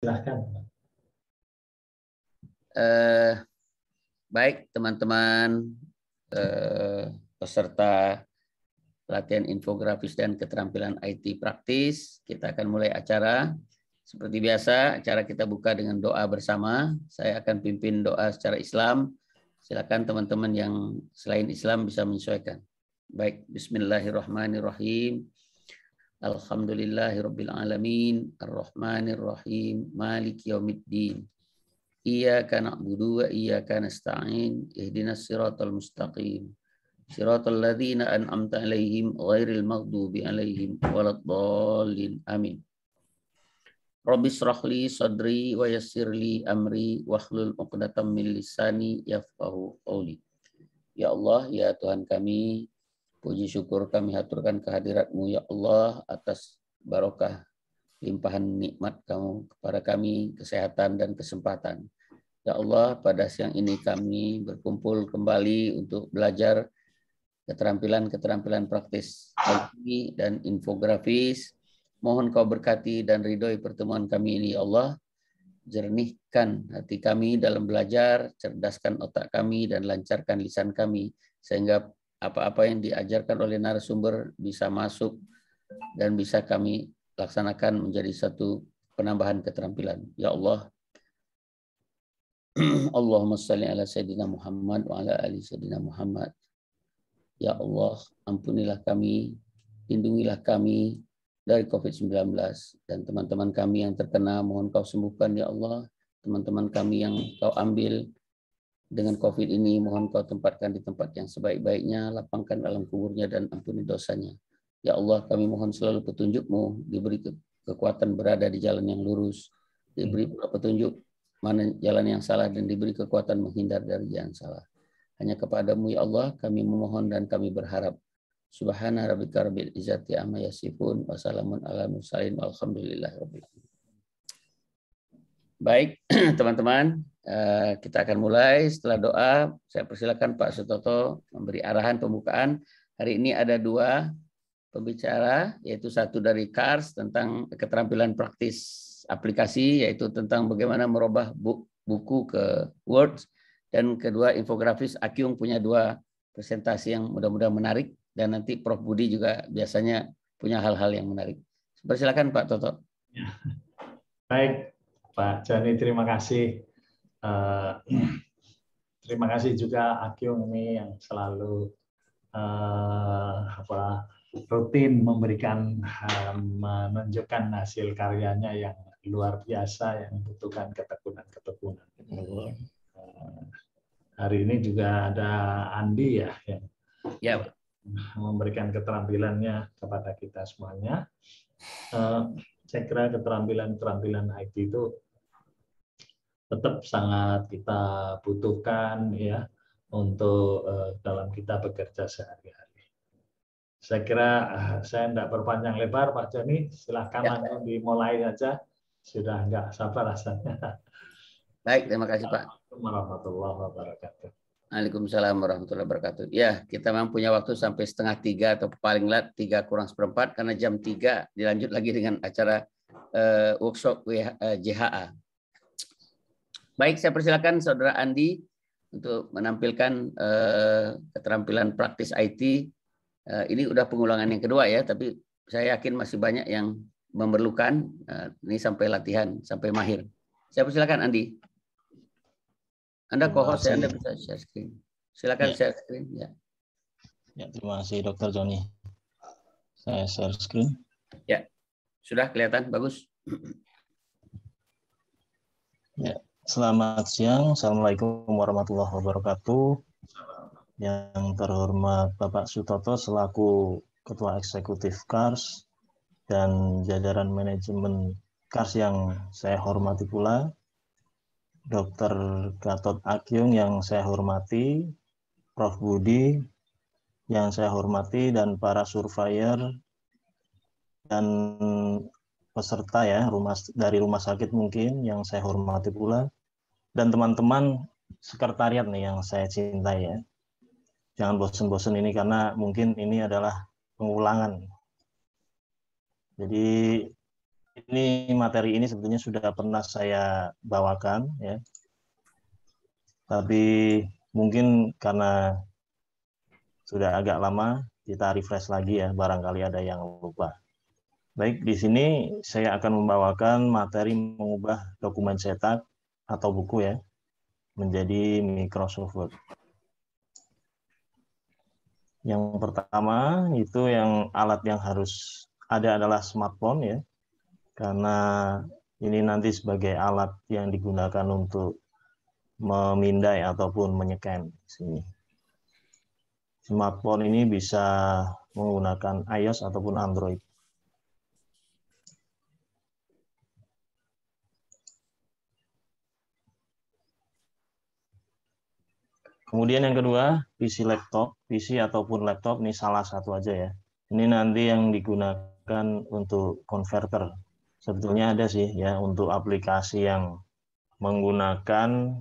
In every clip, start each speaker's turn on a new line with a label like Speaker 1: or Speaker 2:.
Speaker 1: Silahkan.
Speaker 2: Baik teman-teman peserta pelatihan infografis dan keterampilan IT praktis, kita akan mulai acara. Seperti biasa, acara kita buka dengan doa bersama. Saya akan pimpin doa secara Islam. Silakan teman-teman yang selain Islam bisa menyesuaikan. Baik, bismillahirrahmanirrahim. Alhamdulillahirabbil alamin, arrahmanirrahim, maliki yaumiddin. Iyyaka na'budu wa iyyaka nasta'in, ihdinas siratal mustaqim. Siratal ladzina an'amta 'alaihim ghairil maghdubi 'alaihim waladdallin. Amin. Rabbi shrah li sadri wa yassir li amri wahlul 'uqdatam min lisani yafqahu qawli. Ya Allah, ya Tuhan kami, puji syukur kami haturkan kehadirat-Mu ya Allah atas barokah limpahan nikmat Kamu kepada kami, kesehatan dan kesempatan. Ya Allah, pada siang ini kami berkumpul kembali untuk belajar keterampilan-keterampilan praktis IT dan infografis. Mohon Kau berkati dan ridhoi pertemuan kami ini, ya Allah. Jernihkan hati kami dalam belajar, cerdaskan otak kami dan lancarkan lisan kami, sehingga apa-apa yang diajarkan oleh narasumber bisa masuk dan bisa kami laksanakan menjadi satu penambahan keterampilan. Ya Allah, Allahumma salli ala Sayyidina Muhammad wa ala ali Sayyidina Muhammad. Ya Allah, ampunilah kami, lindungilah kami dari COVID-19 dan teman-teman kami yang terkena, mohon Kau sembuhkan ya Allah. Teman-teman kami yang Kau ambil dengan COVID ini, mohon Kau tempatkan di tempat yang sebaik-baiknya, lapangkan alam kuburnya dan ampuni dosanya. Ya Allah, kami mohon selalu petunjuk-Mu, diberi kekuatan berada di jalan yang lurus, diberi petunjuk mana jalan yang salah dan diberi kekuatan menghindar dari jalan salah. Hanya kepadamu ya Allah kami memohon dan kami berharap. Subhana rabbika rabbil izzati amma yasifun wa salamun ala mursalin walhamdulillahirabbil alamin. Baik, teman-teman, kita akan mulai setelah doa. Saya persilakan Pak Sutoto memberi arahan pembukaan. Hari ini ada dua pembicara, yaitu satu dari KARS tentang keterampilan praktis aplikasi, yaitu tentang bagaimana merubah buku ke Word, dan kedua infografis. Akyung punya dua presentasi yang mudah-mudahan menarik, dan nanti Prof. Budi juga biasanya punya hal-hal yang menarik. Persilakan Pak Toto.
Speaker 1: Ya. Baik, Pak Jani, terima kasih. Terima kasih juga Akyung ini yang selalu rutin memberikan, menunjukkan hasil karyanya yang luar biasa, yang membutuhkan ketekunan. Hari ini juga ada Andi ya, yang memberikan keterampilannya kepada kita semuanya. Saya kira keterampilan IT itu tetap sangat kita butuhkan ya untuk dalam kita bekerja sehari-hari. Saya kira saya tidak berpanjang lebar, Pak Joni, silakan langsung dimulai saja. Sudah nggak sabar rasanya.
Speaker 2: Baik, terima kasih Pak.
Speaker 1: Assalamualaikum warahmatullahi wabarakatuh.
Speaker 2: Waalaikumsalam warahmatullahi wabarakatuh. Ya, kita memang punya waktu sampai 2:30 atau paling lat 3 kurang seperempat, karena jam 3 dilanjut lagi dengan acara workshop JHA. Baik, saya persilakan Saudara Andi untuk menampilkan keterampilan praktis IT. Ini udah pengulangan yang kedua ya, tapi saya yakin masih banyak yang memerlukan. Ini sampai latihan, sampai mahir. Saya persilakan Andi. Anda co-host, Anda bisa share screen. Silakan share screen. Ya.
Speaker 3: Ya, terima kasih Dr. Joni. Saya share screen.
Speaker 2: Ya, sudah kelihatan bagus.
Speaker 3: Ya, selamat siang. Assalamualaikum warahmatullahi wabarakatuh. Yang terhormat Bapak Sutoto selaku Ketua Eksekutif KARS dan jajaran manajemen KARS yang saya hormati pula, Dr. Gatot Akyung yang saya hormati, Prof. Budi yang saya hormati, dan para surveyor dan peserta ya dari rumah sakit mungkin yang saya hormati pula, dan teman-teman sekretariat nih yang saya cintai ya. Jangan bosan-bosan ini karena mungkin ini adalah pengulangan. Jadi materi ini sebetulnya sudah pernah saya bawakan ya. Tapi mungkin karena sudah agak lama kita refresh lagi ya, barangkali ada yang lupa. Baik, di sini saya akan membawakan materi mengubah dokumen cetak atau buku ya menjadi Microsoft Word. Yang pertama itu yang alat yang harus ada adalah smartphone ya, karena ini nanti sebagai alat yang digunakan untuk memindai ataupun menyekan sini. Smartphone ini bisa menggunakan iOS ataupun Android. Kemudian yang kedua, PC laptop, PC ataupun laptop ini salah satu aja ya. Ini nanti yang digunakan untuk konverter. Sebetulnya ada sih ya untuk aplikasi yang menggunakan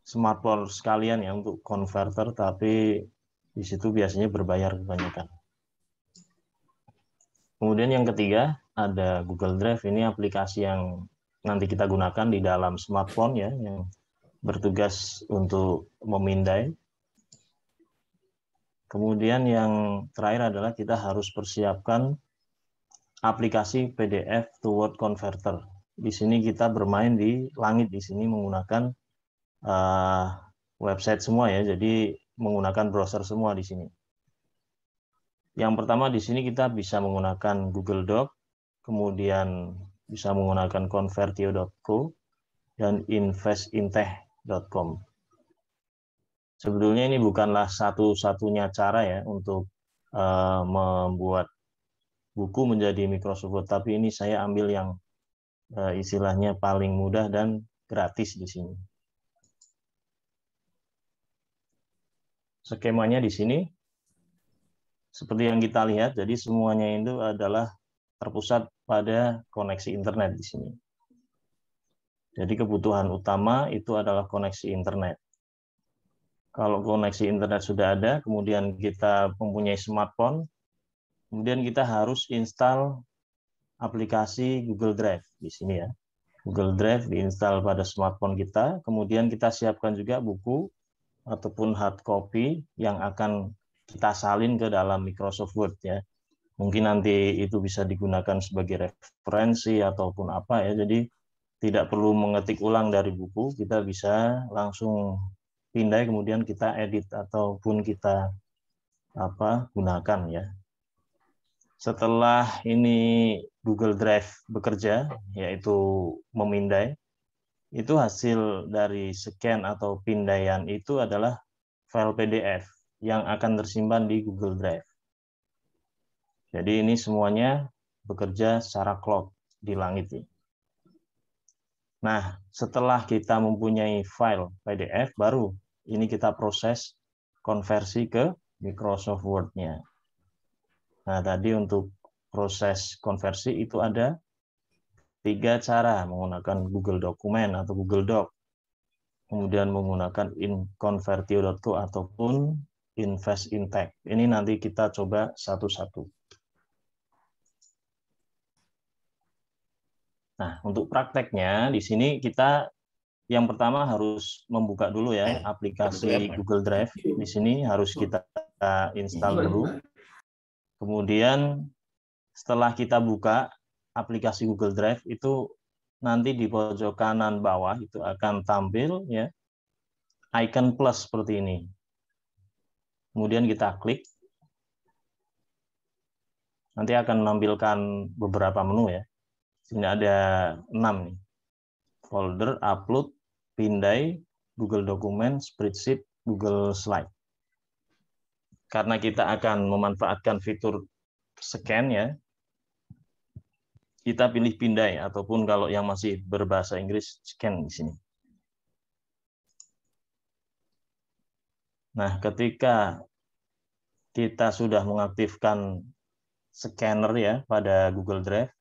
Speaker 3: smartphone sekalian ya untuk konverter, tapi di situ biasanya berbayar kebanyakan. Kemudian yang ketiga ada Google Drive, ini aplikasi yang nanti kita gunakan di dalam smartphone ya, yang bertugas untuk memindai. Kemudian yang terakhir adalah kita harus persiapkan aplikasi PDF to Word Converter. Di sini kita bermain di langit di sini menggunakan website semua ya, jadi menggunakan browser semua di sini. Yang pertama di sini kita bisa menggunakan Google Doc, kemudian bisa menggunakan convertio.co dan investintech.com. Sebetulnya ini bukanlah satu-satunya cara ya untuk membuat buku menjadi Microsoft Word, tapi ini saya ambil yang istilahnya paling mudah dan gratis di sini. Skemanya di sini seperti yang kita lihat, jadi semuanya itu adalah terpusat pada koneksi internet di sini. Jadi kebutuhan utama itu adalah koneksi internet. Kalau koneksi internet sudah ada, kemudian kita mempunyai smartphone, kemudian kita harus install aplikasi Google Drive di sini ya. Google Drive diinstal pada smartphone kita, kemudian kita siapkan juga buku ataupun hard copy yang akan kita salin ke dalam Microsoft Word ya. Mungkin nanti itu bisa digunakan sebagai referensi ataupun apa ya. Jadi tidak perlu mengetik ulang dari buku, kita bisa langsung pindai kemudian kita edit ataupun kita gunakan ya. Setelah ini Google Drive bekerja, yaitu memindai, itu hasil dari scan atau pindaian itu adalah file PDF yang akan tersimpan di Google Drive. Jadi ini semuanya bekerja secara cloud di langit ini. Nah, setelah kita mempunyai file PDF, baru ini kita proses konversi ke Microsoft Word-nya. Nah, tadi untuk proses konversi itu ada 3 cara, menggunakan Google Dokumen atau Google Doc, kemudian menggunakan convertio.co ataupun investintech. Ini nanti kita coba satu-satu. Nah, untuk prakteknya di sini kita yang pertama harus membuka dulu ya aplikasi Google Drive. Di sini harus kita install dulu. Kemudian setelah kita buka aplikasi Google Drive itu nanti di pojok kanan bawah itu akan tampil ya icon plus seperti ini. Kemudian kita klik. Nanti akan menampilkan beberapa menu ya. Sini ada 6 nih. Folder, upload, pindai, Google Dokumen, spreadsheet, Google Slide. Karena kita akan memanfaatkan fitur scan ya, kita pilih pindai ataupun kalau yang masih berbahasa Inggris scan di sini. Nah, ketika kita sudah mengaktifkan scanner ya pada Google Drive,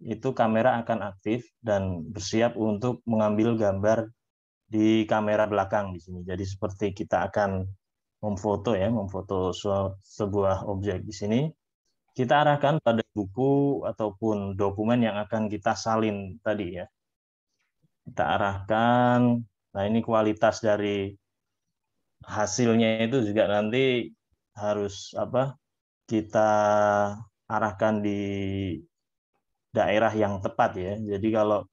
Speaker 3: itu kamera akan aktif dan bersiap untuk mengambil gambar di kamera belakang di sini. Jadi seperti kita akan memfoto ya, memfoto sebuah objek di sini. kita arahkan pada buku ataupun dokumen yang akan kita salin tadi ya. Kita arahkan, nah ini kualitas dari hasilnya itu juga nanti harus kita arahkan di daerah yang tepat ya. Jadi kalau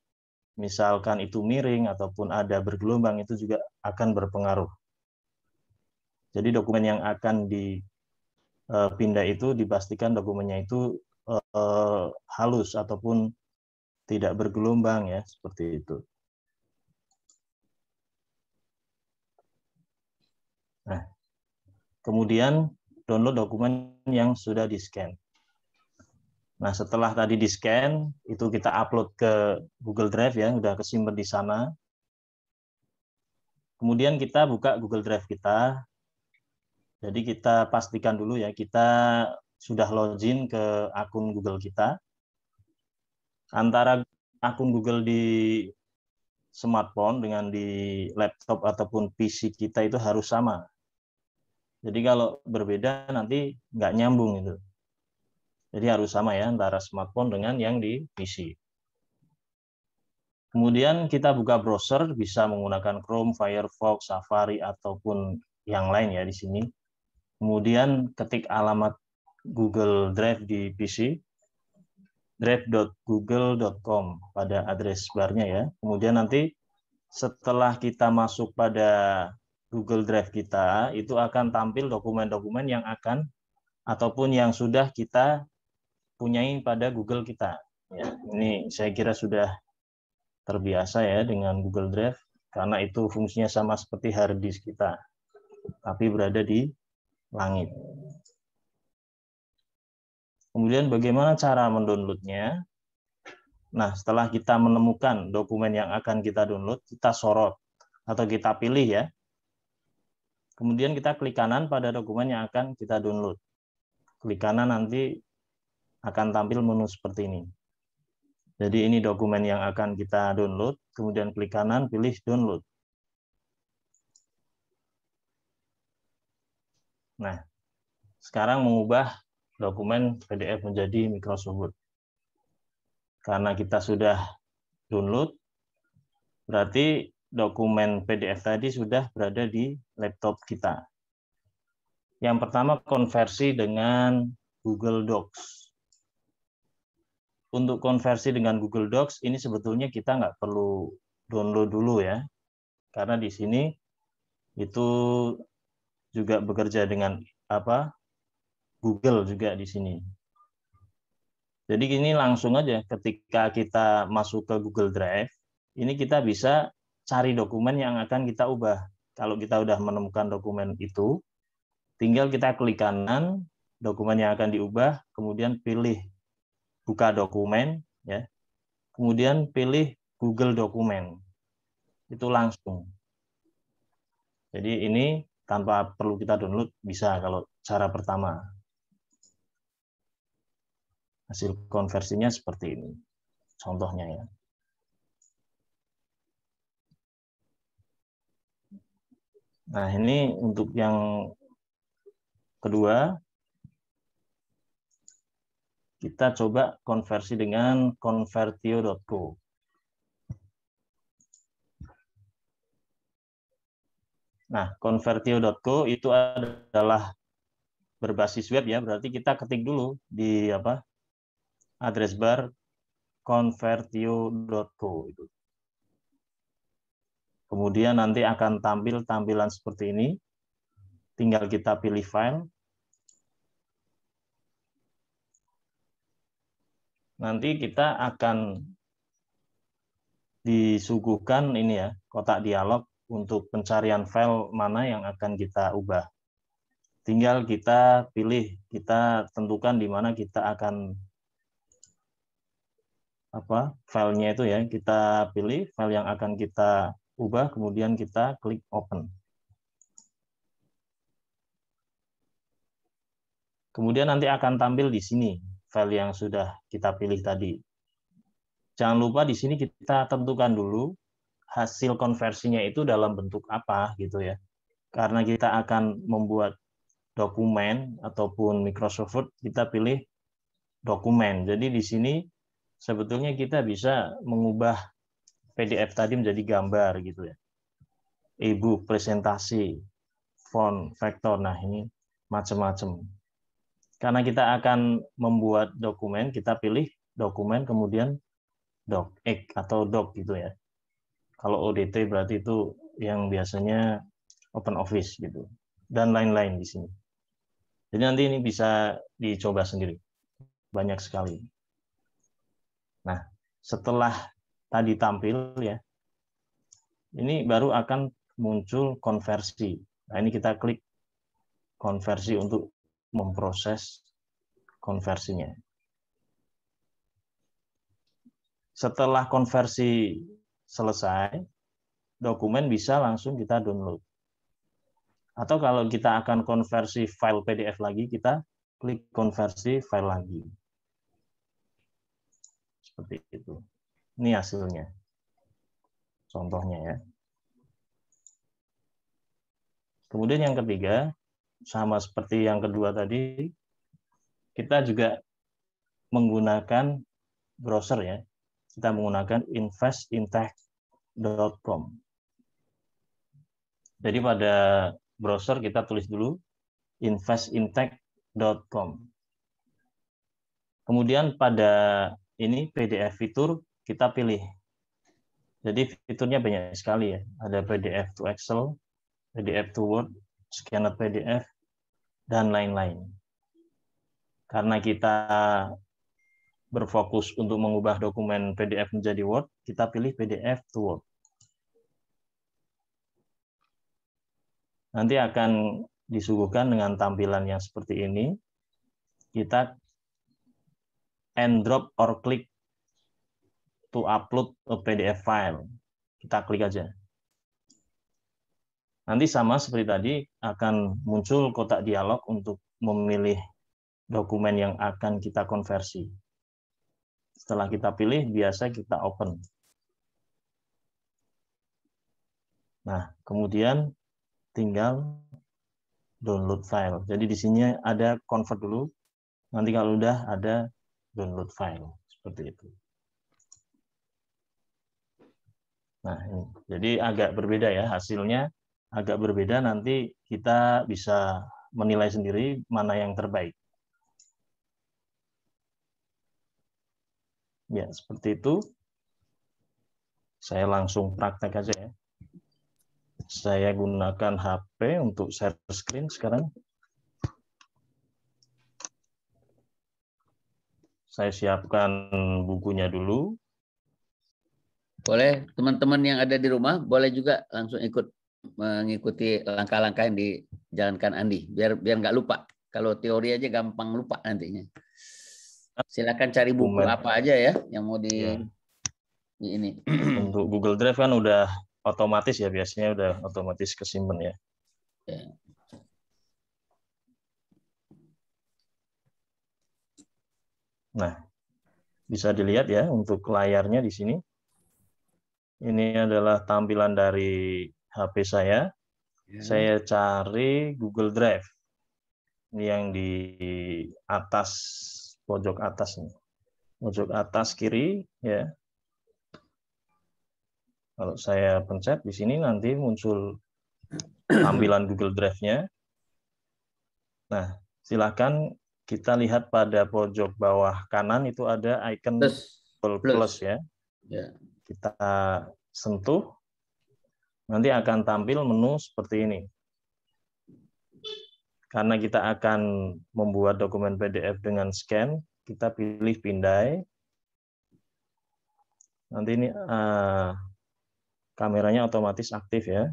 Speaker 3: misalkan itu miring ataupun ada bergelombang itu juga akan berpengaruh. Jadi dokumen yang akan dipindah itu dipastikan dokumennya itu halus ataupun tidak bergelombang ya, seperti itu. Nah, kemudian download dokumen yang sudah di-scan. Nah, setelah tadi di-scan, itu kita upload ke Google Drive ya, udah kesimpan di sana. Kemudian kita buka Google Drive kita. Jadi kita pastikan dulu ya, kita sudah login ke akun Google kita. Antara akun Google di smartphone dengan di laptop ataupun PC kita itu harus sama. Jadi kalau berbeda nanti nggak nyambung itu. Jadi harus sama ya antara smartphone dengan yang di PC. Kemudian kita buka browser, bisa menggunakan Chrome, Firefox, Safari, ataupun yang lain ya di sini. Kemudian ketik alamat Google Drive di PC, drive.google.com pada address barnya ya. Kemudian nanti setelah kita masuk pada Google Drive kita, itu akan tampil dokumen-dokumen yang akan ataupun yang sudah kita punyai pada Google kita. Ya, ini saya kira sudah terbiasa ya dengan Google Drive, karena itu fungsinya sama seperti hard disk kita, tapi berada di langit. Kemudian bagaimana cara mendownloadnya? Nah, setelah kita menemukan dokumen yang akan kita download, kita sorot atau kita pilih ya. Kemudian kita klik kanan pada dokumen yang akan kita download. Klik kanan nanti akan tampil menu seperti ini. Jadi ini dokumen yang akan kita download, kemudian klik kanan, pilih download. Nah, sekarang mengubah dokumen PDF menjadi Microsoft Word. Karena kita sudah download, berarti dokumen PDF tadi sudah berada di laptop kita. Yang pertama, konversi dengan Google Docs. Untuk konversi dengan Google Docs, ini sebetulnya kita nggak perlu download dulu ya. Karena di sini itu juga bekerja dengan Google juga di sini. Jadi ini langsung aja ketika kita masuk ke Google Drive, ini kita bisa cari dokumen yang akan kita ubah. Kalau kita udah menemukan dokumen itu, tinggal kita klik kanan, dokumen yang akan diubah, kemudian pilih buka dokumen, ya. Kemudian pilih Google Dokumen. Itu langsung. Jadi ini tanpa perlu kita download bisa kalau cara pertama. Hasil konversinya seperti ini. Contohnya ya. Nah, ini untuk yang kedua, kita coba konversi dengan convertio.co. Nah, convertio.co itu adalah berbasis web ya, berarti kita ketik dulu di address bar convertio.co itu. Kemudian nanti akan tampil tampilan seperti ini. Tinggal kita pilih file. Nanti kita akan disuguhkan ini ya, kotak dialog untuk pencarian file mana yang akan kita ubah. Tinggal kita pilih, kita tentukan di mana kita akan filenya itu ya, kita pilih file yang akan kita ubah, kemudian kita klik open. Kemudian nanti akan tampil di sini file yang sudah kita pilih tadi. Jangan lupa di sini kita tentukan dulu hasil konversinya itu dalam bentuk apa gitu ya. Karena kita akan membuat dokumen ataupun Microsoft Word, kita pilih dokumen. Jadi di sini sebetulnya kita bisa mengubah PDF tadi menjadi gambar gitu ya. E-book, presentasi, font, vektor. Nah, ini macam-macam. Karena kita akan membuat dokumen, kita pilih dokumen kemudian docx atau doc gitu ya. Kalau ODT berarti itu yang biasanya open office gitu. Dan lain-lain di sini. Jadi nanti ini bisa dicoba sendiri. Banyak sekali. Nah, setelah tadi tampil ya, ini baru akan muncul konversi. Nah, ini kita klik konversi untuk memproses konversinya. Setelah konversi selesai, dokumen bisa langsung kita download. Atau kalau kita akan konversi file PDF lagi, kita klik konversi file lagi. Seperti itu. Ini hasilnya. Contohnya ya. Kemudian yang ketiga, sama seperti yang kedua tadi, kita juga menggunakan browser ya. Kita menggunakan investintech.com. Jadi pada browser kita tulis dulu investintech.com. Kemudian pada ini PDF fitur kita pilih. Jadi fiturnya banyak sekali ya. Ada PDF to Excel, PDF to Word, scanner PDF, dan lain-lain. Karena kita berfokus untuk mengubah dokumen PDF menjadi Word, kita pilih PDF to Word. Nanti akan disuguhkan dengan tampilan yang seperti ini. Kita and drop or click to upload a PDF file. Kita klik aja. Nanti sama seperti tadi, akan muncul kotak dialog untuk memilih dokumen yang akan kita konversi. Setelah kita pilih, biasa kita open. Nah, kemudian tinggal download file. Jadi di sini ada convert dulu. Nanti kalau udah ada download file. Seperti itu. Nah, ini. Jadi agak berbeda ya hasilnya. Agak berbeda, nanti kita bisa menilai sendiri mana yang terbaik. Ya, seperti itu. Saya langsung praktek aja ya. Saya gunakan HP untuk share screen sekarang. Saya siapkan bukunya dulu.
Speaker 2: Boleh teman-teman yang ada di rumah boleh juga langsung ikut mengikuti langkah-langkah yang dijalankan Andi biar nggak lupa. Kalau teori aja gampang lupa nantinya. Silakan cari buku apa aja ya yang mau di ini.
Speaker 3: Untuk Google Drive kan udah otomatis ya, biasanya udah otomatis kesimpan ya. Nah, bisa dilihat ya untuk layarnya di sini. Ini adalah tampilan dari HP saya. Saya cari Google Drive. Ini yang di atas, pojok atas nih. Pojok atas kiri ya. Kalau saya pencet di sini nanti muncul tampilan Google Drive-nya. Nah, silakan kita lihat pada pojok bawah kanan itu ada icon plus ya. Kita sentuh, nanti akan tampil menu seperti ini. Karena kita akan membuat dokumen PDF dengan scan, kita pilih pindai. Nanti ini kameranya otomatis aktif ya.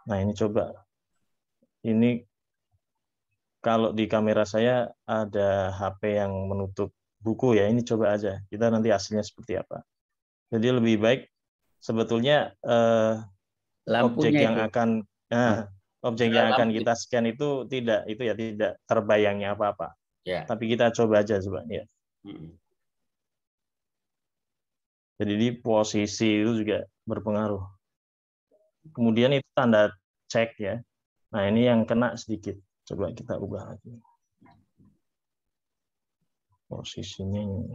Speaker 3: Nah, ini coba. Ini kalau di kamera saya ada HP yang menutup buku ya, ini coba aja. Kita nanti hasilnya seperti apa. Jadi lebih baik sebetulnya objek yang akan kita scan itu tidak terbayangnya apa-apa. Ya. Tapi kita coba aja coba ya. Jadi di posisi itu juga berpengaruh. Kemudian itu tanda cek ya. Nah, ini yang kena sedikit. Coba kita ubah lagi. Posisinya ini.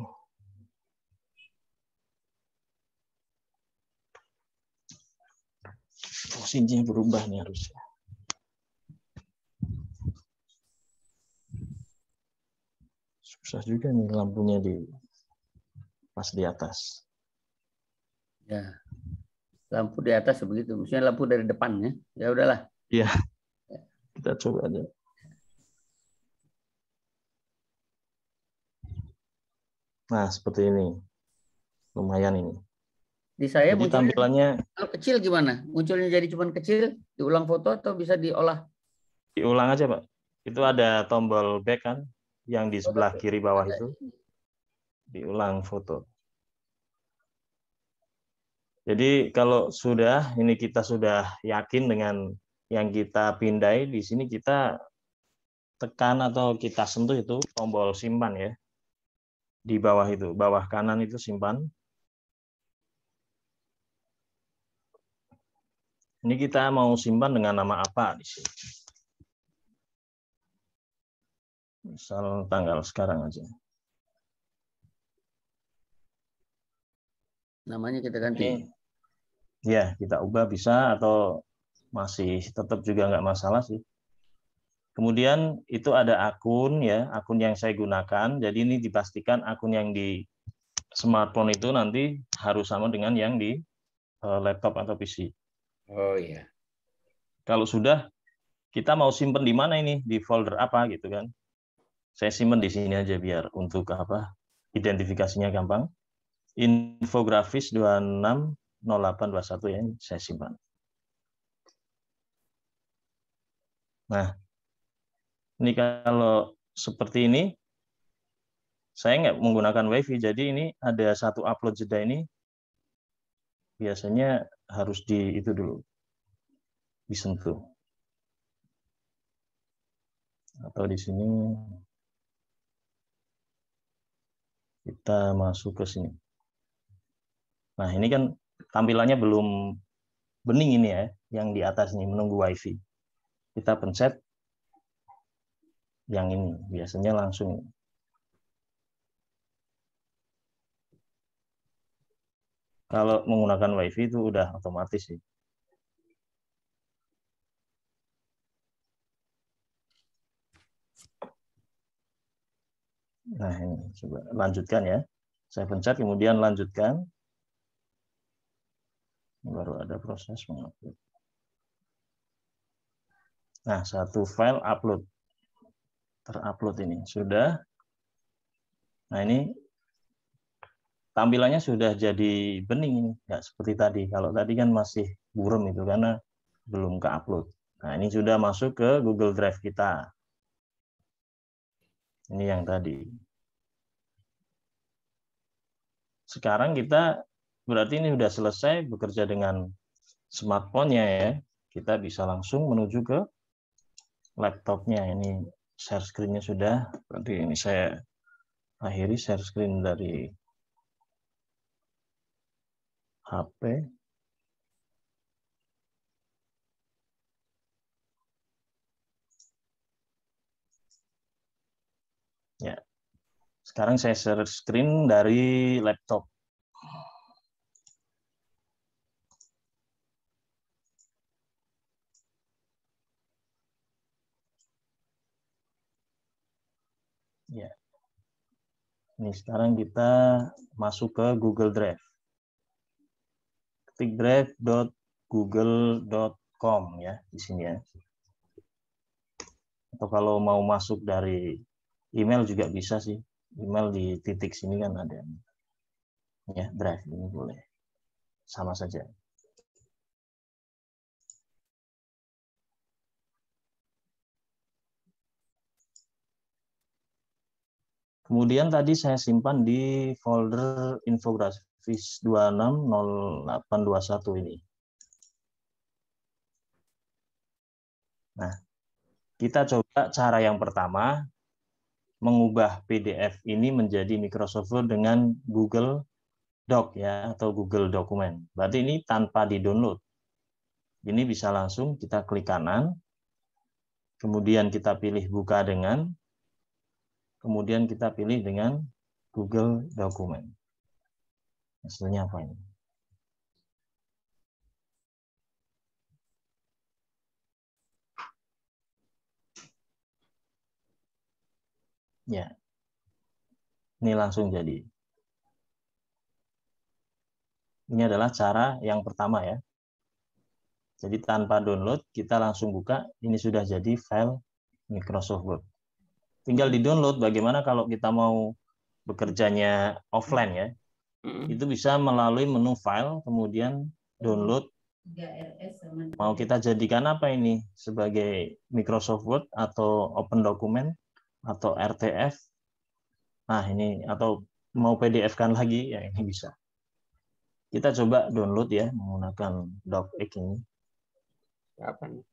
Speaker 3: Posisinya berubah nih harusnya. Susah juga nih lampunya pas di atas.
Speaker 2: Ya, lampu di atas begitu. Maksudnya lampu dari depannya. Ya udahlah.
Speaker 3: Iya, kita coba aja. Nah, seperti ini. Lumayan ini.
Speaker 2: Di saya
Speaker 3: Jadi
Speaker 2: munculnya
Speaker 3: tampilannya
Speaker 2: kalau kecil gimana? Munculnya jadi cuma kecil, diulang foto atau bisa diolah?
Speaker 3: diulang aja, Pak. Itu ada tombol back kan, yang di sebelah kiri bawah itu. Diulang foto. Jadi kalau sudah, ini kita sudah yakin dengan yang kita pindai, di sini kita tekan atau kita sentuh itu tombol simpan ya. Di bawah itu, bawah kanan itu simpan. Ini kita mau simpan dengan nama apa di sini? Misal tanggal sekarang aja.
Speaker 2: Namanya kita ganti.
Speaker 3: Ini, ya, kita ubah bisa atau masih tetap juga nggak masalah sih. Kemudian itu ada akun ya, akun yang saya gunakan. Jadi ini dipastikan akun yang di smartphone itu nanti harus sama dengan yang di laptop atau PC.
Speaker 2: Oh iya.
Speaker 3: Kalau sudah, kita mau simpen di mana ini? Di folder apa gitu kan? Saya simpen di sini aja biar untuk apa? Identifikasinya gampang. Infografis 260821 ya, saya simpan. Nah, ini kalau seperti ini, saya nggak menggunakan WiFi, jadi ini ada satu upload jeda ini, biasanya harus itu dulu, disentuh. Atau di sini, kita masuk ke sini. Nah, ini kan tampilannya belum bening ini ya, yang di atas ini, menunggu WiFi. Kita pencet yang ini, biasanya langsung. Kalau menggunakan WiFi itu udah otomatis sih. Nah, ini coba lanjutkan ya. Saya pencet, kemudian lanjutkan. Baru ada proses mengupload. Nah, satu file upload. Terupload ini. Sudah. Nah, ini tampilannya sudah jadi bening. Nggak seperti tadi. Kalau tadi kan masih buram itu karena belum ke-upload. Nah, ini sudah masuk ke Google Drive kita. Ini yang tadi. Sekarang kita berarti ini sudah selesai bekerja dengan smartphone-nya ya. Kita bisa langsung menuju ke laptopnya. Ini share screen-nya sudah. Berarti ini saya akhiri share screen dari HP. Ya. Sekarang saya share screen dari laptop. Ya. Ini sekarang kita masuk ke Google Drive. Ketik drive.google.com ya di sini ya. Atau kalau mau masuk dari email juga bisa sih. Email di titik sini kan ada. Ya, Drive ini boleh. Sama saja. Kemudian tadi saya simpan di folder infografis 260821 ini. Nah, kita coba cara yang pertama, mengubah PDF ini menjadi Microsoft Word dengan Google Doc ya, atau Google Dokumen. Berarti ini tanpa di-download. Ini bisa langsung kita klik kanan, kemudian kita pilih buka dengan, kemudian kita pilih dengan Google Dokumen. Hasilnya apa ini? Ya, ini langsung jadi. Ini adalah cara yang pertama ya. Jadi tanpa download, kita langsung buka, ini sudah jadi file Microsoft Word. Tinggal di-download, bagaimana kalau kita mau bekerjanya offline ya. Itu bisa melalui menu file, kemudian download. Mau kita jadikan apa ini? Sebagai Microsoft Word atau Open Document atau RTF. Nah ini, atau mau PDF-kan lagi, ya ini bisa. Kita coba download ya, menggunakan DocX ini.
Speaker 2: Kapan?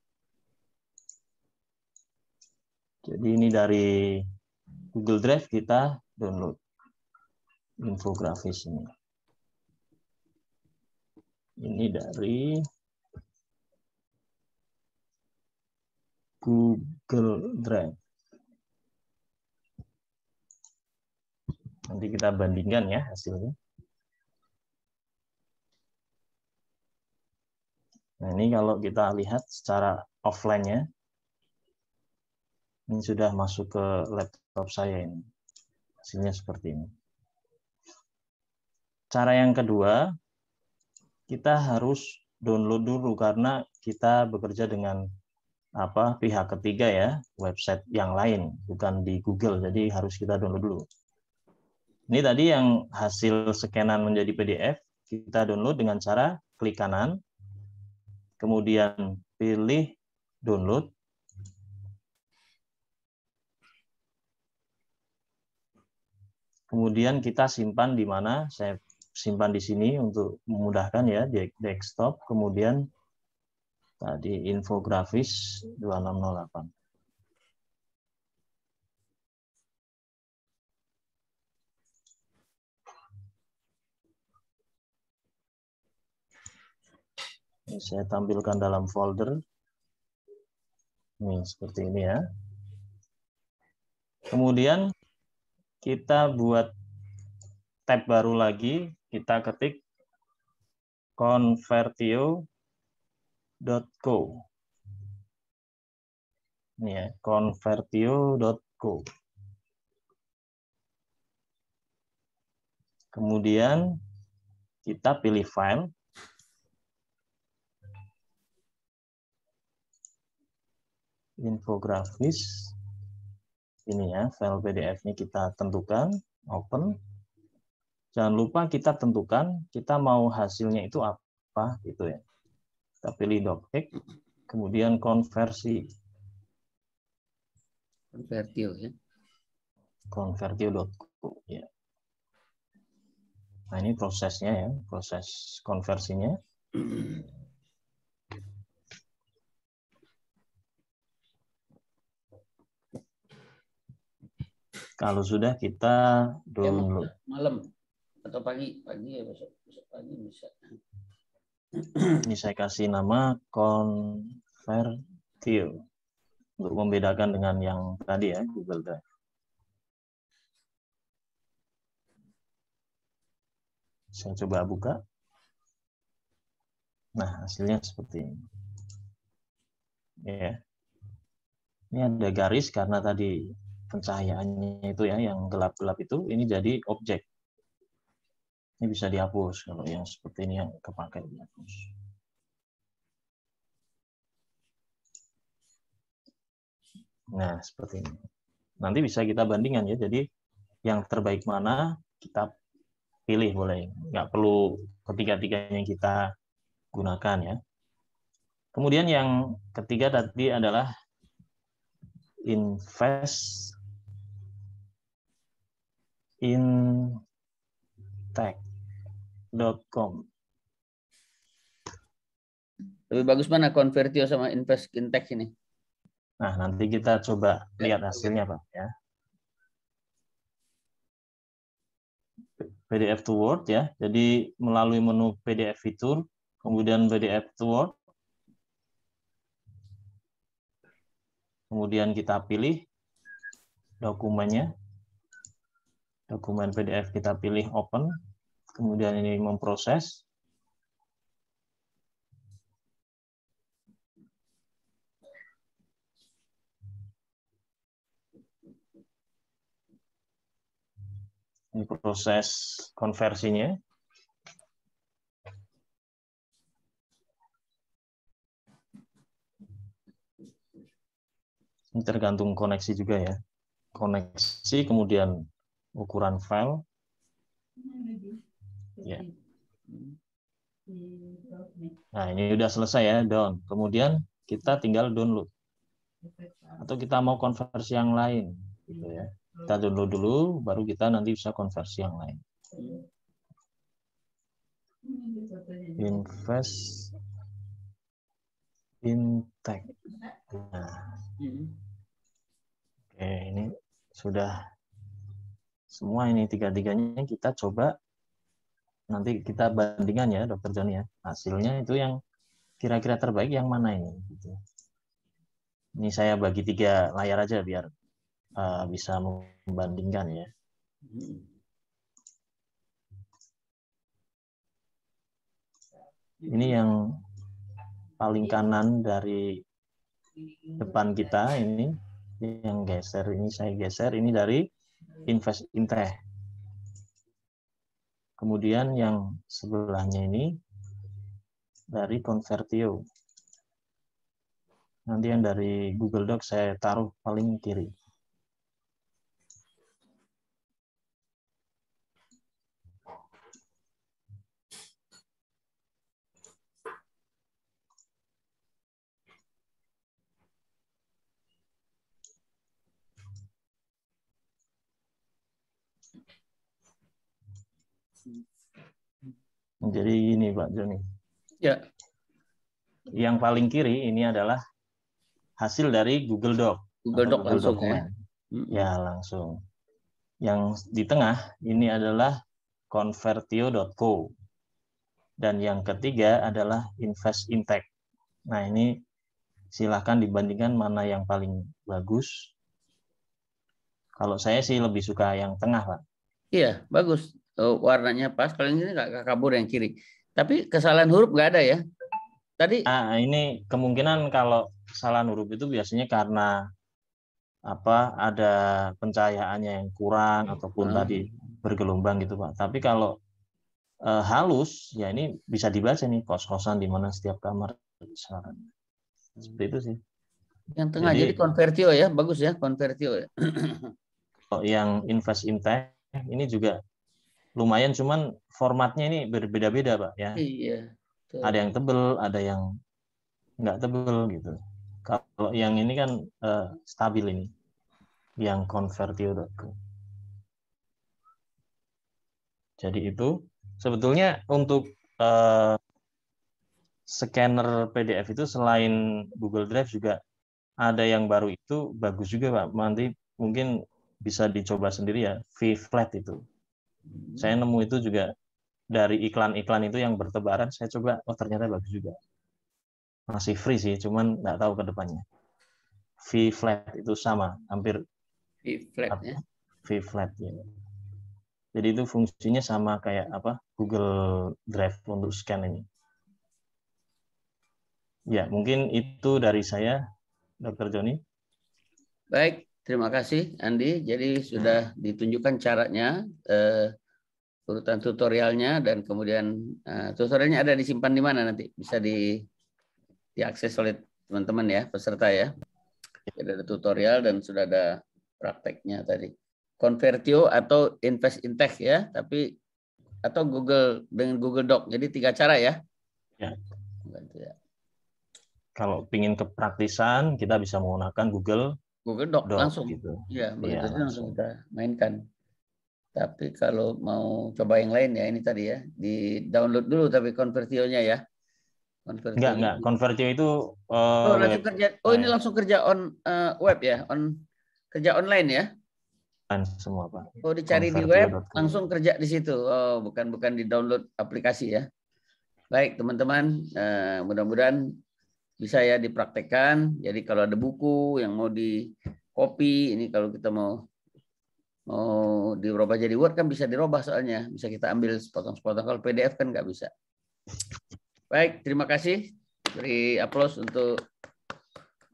Speaker 3: Jadi ini dari Google Drive kita download infografis ini. Ini dari Google Drive. Nanti kita bandingkan ya hasilnya. Nah ini kalau kita lihat secara offline-nya, ini sudah masuk ke laptop saya ini. Hasilnya seperti ini. Cara yang kedua, kita harus download dulu karena kita bekerja dengan pihak ketiga ya, website yang lain, bukan di Google. Jadi harus kita download dulu. Ini tadi yang hasil scanan menjadi PDF, kita download dengan cara klik kanan, kemudian pilih download. Kemudian kita simpan di mana? Saya simpan di sini untuk memudahkan ya, di desktop. Kemudian tadi infografis 2608. Ini saya tampilkan dalam folder. Ini seperti ini ya. Kemudian kita buat tab baru lagi, kita ketik convertio.co. Ini ya, convertio.co. Kemudian kita pilih file. Infografis. Ini ya, file PDF-nya kita tentukan, open. Jangan lupa kita tentukan, kita mau hasilnya itu apa, gitu ya. Kita pilih docx, kemudian konversi.
Speaker 2: Convertio ya.
Speaker 3: Convertio.co ya. Nah ini prosesnya ya, proses konversinya. Kalau sudah kita download.
Speaker 2: Ya, malam atau pagi ya, besok pagi bisa.
Speaker 3: Ini saya kasih nama Convertio untuk membedakan dengan yang tadi ya, Google Drive. Saya coba buka. Nah, hasilnya seperti ini. Ya. Ini ada garis karena tadi pencahayaannya itu ya, yang gelap-gelap itu, ini jadi objek. Ini bisa dihapus kalau yang seperti ini yang kepakai dihapus. Nah, seperti ini. Nanti bisa kita bandingkan ya. Jadi yang terbaik mana kita pilih boleh. Nggak perlu ketiga-tiganya kita gunakan ya. Kemudian yang ketiga tadi adalah invest in tech.com.
Speaker 2: Lebih bagus mana Convertio sama Invest in Tech ini?
Speaker 3: Nah, nanti kita coba lihat hasilnya, Pak ya. PDF to Word ya. Jadi melalui menu PDF fitur, kemudian PDF to Word. Kemudian kita pilih dokumennya. Dokumen PDF kita pilih open, kemudian ini memproses. Ini proses konversinya. Ini tergantung koneksi juga ya. Koneksi, kemudian ukuran file. Ya. Nah, ini udah selesai ya, down. Kemudian kita tinggal download. Atau kita mau konversi yang lain. Gitu ya. Kita download dulu, baru kita nanti bisa konversi yang lain. Invest Intech. Nah. Oke, ini sudah semua, ini tiga-tiganya kita coba, nanti kita bandingkan ya Dokter Joni ya, hasilnya itu yang kira-kira terbaik yang mana ini. Ini saya bagi 3 layar aja biar bisa membandingkan ya. Ini yang paling kanan dari depan kita, ini yang geser, ini saya geser, ini dari Invest Intech. Kemudian yang sebelahnya ini dari Convertio. Nanti yang dari Google Docs saya taruh paling kiri. Jadi ini Pak Joni.
Speaker 2: Ya.
Speaker 3: Yang paling kiri ini adalah hasil dari Google Doc.
Speaker 2: Google Doc langsung
Speaker 3: Dokumen. Ya langsung. Yang di tengah ini adalah convertio.co. Dan yang ketiga adalah Invest Intech. Nah ini silahkan dibandingkan mana yang paling bagus. Kalau saya sih lebih suka yang tengah, Pak.
Speaker 2: Iya, bagus. Warnanya pas. Kalau ini nggak kabur yang kiri. Tapi kesalahan huruf nggak ada ya? Tadi.
Speaker 3: Ini kemungkinan kalau kesalahan huruf itu biasanya karena ada pencahayaannya yang kurang ataupun tadi bergelombang gitu, Pak. Tapi kalau halus, ya ini bisa dibaca nih kos-kosan di mana setiap kamar. Seperti itu sih.
Speaker 2: Yang tengah jadi Convertio ya, bagus ya Convertio ya.
Speaker 3: Kalau yang Invest Intech ini juga lumayan, cuman formatnya ini berbeda-beda Pak ya.
Speaker 2: Iya. Betul.
Speaker 3: Ada yang tebel, ada yang nggak tebel gitu. Kalau yang ini kan stabil ini, yang Convertio.co. Jadi itu sebetulnya untuk scanner PDF itu selain Google Drive juga ada yang baru itu bagus juga Pak. Nanti mungkin bisa dicoba sendiri ya, V-Flat itu. Saya nemu itu juga dari iklan-iklan itu yang bertebaran, saya coba, oh ternyata bagus juga. Masih free sih, cuman nggak tahu ke depannya. V-Flat itu sama, hampir
Speaker 2: V-Flat ya.
Speaker 3: V-Flat ya. Jadi itu fungsinya sama kayak Google Drive untuk scan ini. Ya, mungkin itu dari saya, Dr. Joni.
Speaker 2: Baik, terima kasih Andi. Jadi sudah ditunjukkan caranya, urutan tutorialnya, dan kemudian tutorialnya ada disimpan di mana nanti? Bisa diakses oleh teman-teman ya, peserta ya. Jadi ada tutorial dan sudah ada prakteknya tadi. Convertio atau Invest Intech ya, tapi atau Google dengan Google Doc. Jadi 3 cara ya.
Speaker 3: Ya. Kalau ingin kepraktisan, kita bisa menggunakan Google
Speaker 2: Doc langsung.
Speaker 3: Gitu.
Speaker 2: Ya, begitu ya, langsung kita mainkan. Tapi kalau mau coba yang lain ya, ini tadi ya, di download dulu tapi Convertio-nya ya.
Speaker 3: Enggak. Convertio itu
Speaker 2: langsung kerja. Oh, ini langsung kerja on web ya, kerja online ya.
Speaker 3: Semua Pak.
Speaker 2: Oh, dicari di web, langsung kerja di situ. Oh, bukan di download aplikasi ya. Baik teman-teman, mudah-mudahan bisa ya dipraktekkan. Jadi kalau ada buku yang mau di copy, ini kalau kita mau mau dirubah jadi Word kan bisa dirubah soalnya. Bisa kita ambil sepotong-sepotong. Kalau PDF kan nggak bisa. Baik, terima kasih. Beri aplaus untuk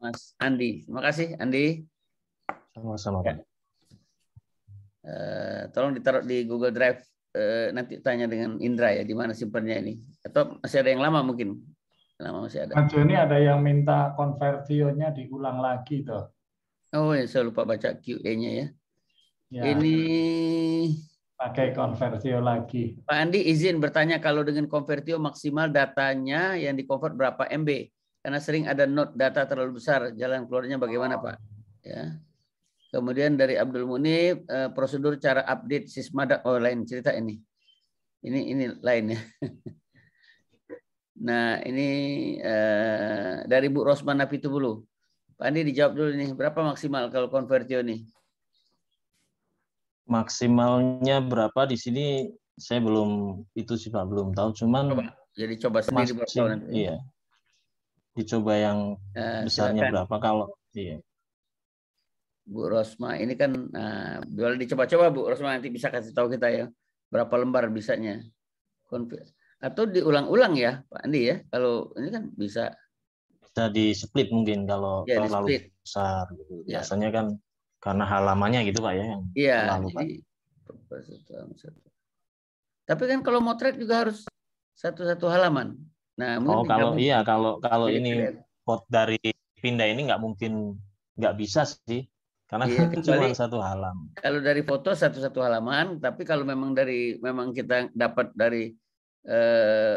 Speaker 2: Mas Andi. Terima kasih, Andi.
Speaker 3: Sama-sama, Pak.
Speaker 2: Tolong ditaruh di Google Drive. Nanti tanya dengan Indra ya, di mana simpannya ini. Atau masih ada yang lama mungkin? Lama masih ada.
Speaker 1: Mas Joni ada yang minta konversionya diulang lagi tuh.
Speaker 2: Oh ya, saya lupa baca QA-nya ya.
Speaker 1: Ya,
Speaker 2: Ini
Speaker 1: pakai konversio lagi.
Speaker 2: Pak Andi izin bertanya, kalau dengan konvertio maksimal datanya yang di-convert berapa MB? Karena sering ada note data terlalu besar, jalan keluarnya bagaimana Pak? Ya. Kemudian dari Abdul Munib, prosedur cara update Sismada, oh lain cerita ini. Ini lain ya. Nah ini dari Bu Rosman Napitubulu. Pak Andi dijawab dulu nih, berapa maksimal kalau konvertio nih?
Speaker 3: Maksimalnya berapa di sini saya belum itu sih Pak, belum tahu. Cuman
Speaker 2: jadi coba sendiri
Speaker 3: nanti. Iya. Dicoba yang besarnya silakan. Berapa kalau iya.
Speaker 2: Bu Rosma ini kan boleh dicoba-coba Bu Rosma, nanti bisa kasih tahu kita ya berapa lembar bisanya. Atau diulang-ulang ya Pak Andi ya. Kalau ini kan bisa
Speaker 3: di split mungkin kalau
Speaker 2: ya,
Speaker 3: terlalu besar gitu. Ya. Biasanya kan karena halamannya gitu Pak ya yang terlalu
Speaker 2: jadi, tapi kan kalau motret juga harus satu-satu halaman. Nah,
Speaker 3: kalau iya kalau ini pot dari pindah ini nggak bisa sih karena cuma satu halaman.
Speaker 2: Kalau dari foto satu-satu halaman, tapi kalau memang kita dapat dari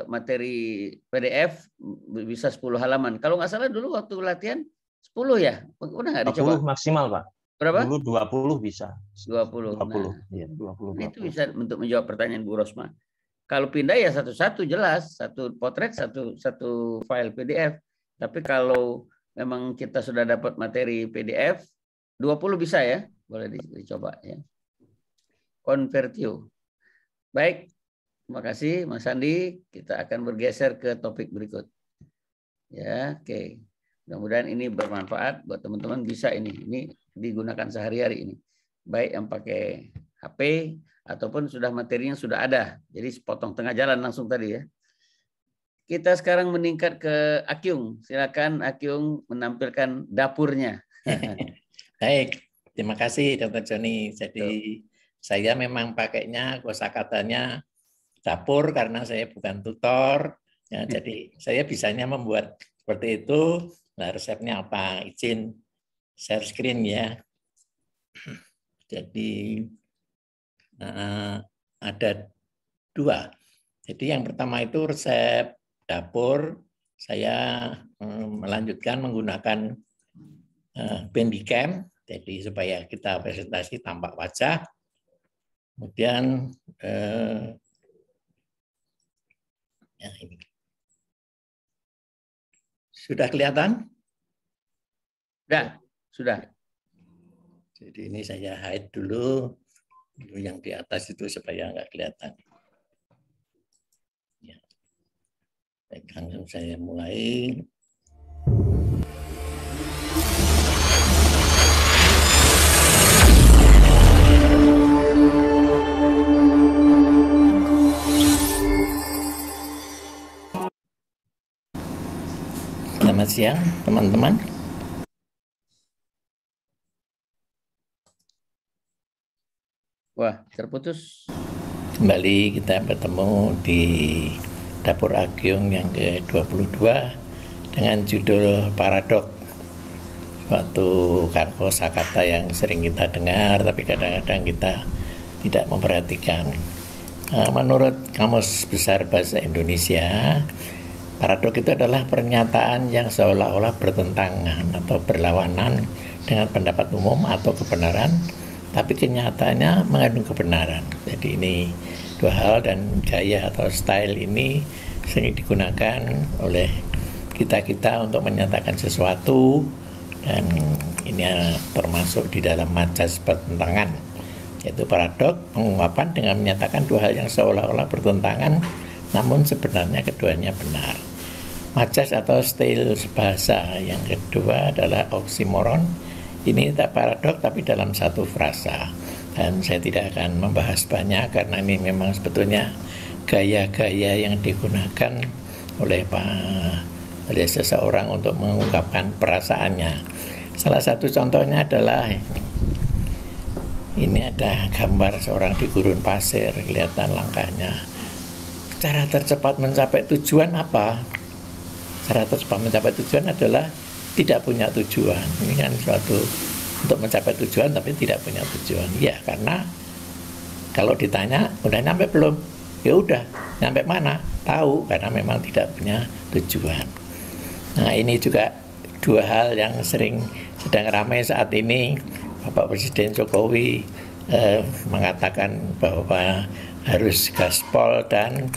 Speaker 2: materi PDF bisa 10 halaman. Kalau nggak salah dulu waktu latihan 10 ya? Udah nggak dicoba?
Speaker 3: 20 maksimal Pak.
Speaker 2: Berapa?
Speaker 3: Dulu 20 bisa.
Speaker 2: 20.
Speaker 3: 20. Nah, ya, 20.
Speaker 2: Itu bisa untuk menjawab pertanyaan Bu Rosma. Kalau pindah ya satu-satu jelas, satu potret, satu file PDF. Tapi kalau memang kita sudah dapat materi PDF, 20 bisa ya? Boleh dicoba ya. Konvertio. Baik. Terima kasih Mas Andi. Kita akan bergeser ke topik berikut. Ya, oke. Mudah-mudahan ini bermanfaat buat teman-teman, bisa ini digunakan sehari-hari ini. Baik yang pakai HP ataupun sudah materinya sudah ada. Jadi sepotong tengah jalan langsung tadi ya. Kita sekarang meningkat ke Akyung. Silakan Akyung menampilkan dapurnya.
Speaker 4: Baik, terima kasih Dr. Joni. Jadi saya memang pakainya kosakatanya dapur karena saya bukan tutor. Ya, jadi saya bisanya membuat seperti itu. Nah, resepnya apa? Izin share screen ya. Jadi ada 2. Jadi yang pertama itu resep dapur. Saya melanjutkan menggunakan Bandicam. Jadi supaya kita presentasi tampak wajah. Kemudian ya ini. Sudah kelihatan?
Speaker 2: Sudah.
Speaker 4: Jadi ini saya hide dulu yang di atas itu supaya nggak kelihatan. Ya. Baik, langsung saya mulai. Selamat siang, teman-teman.
Speaker 2: Wah, terputus.
Speaker 4: Kembali kita bertemu di Dapur Akyung yang ke-22 dengan judul Paradok. Suatu kosakata yang sering kita dengar, tapi kadang-kadang kita tidak memperhatikan. Menurut Kamus Besar Bahasa Indonesia, paradok itu adalah pernyataan yang seolah-olah bertentangan atau berlawanan dengan pendapat umum atau kebenaran, tapi kenyataannya mengandung kebenaran. Jadi ini 2 hal, dan gaya atau style ini sering digunakan oleh kita-kita untuk menyatakan sesuatu, dan ini termasuk di dalam majas pertentangan, yaitu paradok, pengungkapan dengan menyatakan 2 hal yang seolah-olah bertentangan, namun sebenarnya keduanya benar. Majas atau style bahasa yang kedua adalah oksimoron. Ini tak paradok tapi dalam satu frasa. dan saya tidak akan membahas banyak karena ini memang sebetulnya gaya-gaya yang digunakan oleh seseorang untuk mengungkapkan perasaannya. Salah satu contohnya adalah ini ada gambar seorang di gurun pasir, kelihatan langkahnya. Cara tercepat mencapai tujuan apa? Cara tercepat mencapai tujuan adalah tidak punya tujuan. Ini kan suatu untuk mencapai tujuan tapi tidak punya tujuan. Ya, karena kalau ditanya udah nyampe belum? Ya udah, nyampe mana? Tahu, karena memang tidak punya tujuan. Nah, ini juga dua hal yang sedang ramai saat ini. Bapak Presiden Jokowi mengatakan bahwa harus gaspol dan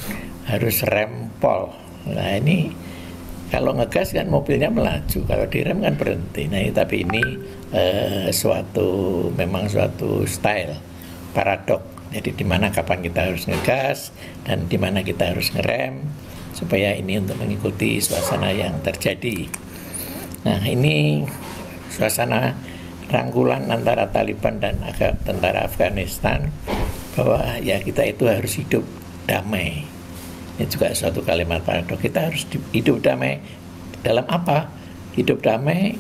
Speaker 4: harus rempol. Nah, ini kalau ngegas kan mobilnya melaju, kalau direm kan berhenti. Nah, tapi ini memang suatu style paradok. Jadi di mana kapan kita harus ngegas dan di mana kita harus ngerem supaya ini untuk mengikuti suasana yang terjadi. Nah, ini suasana rangkulan antara Taliban dan tentara Afghanistan bahwa ya kita itu harus hidup damai. Ini juga suatu kalimat paradok. Kita harus hidup damai dalam apa? Hidup damai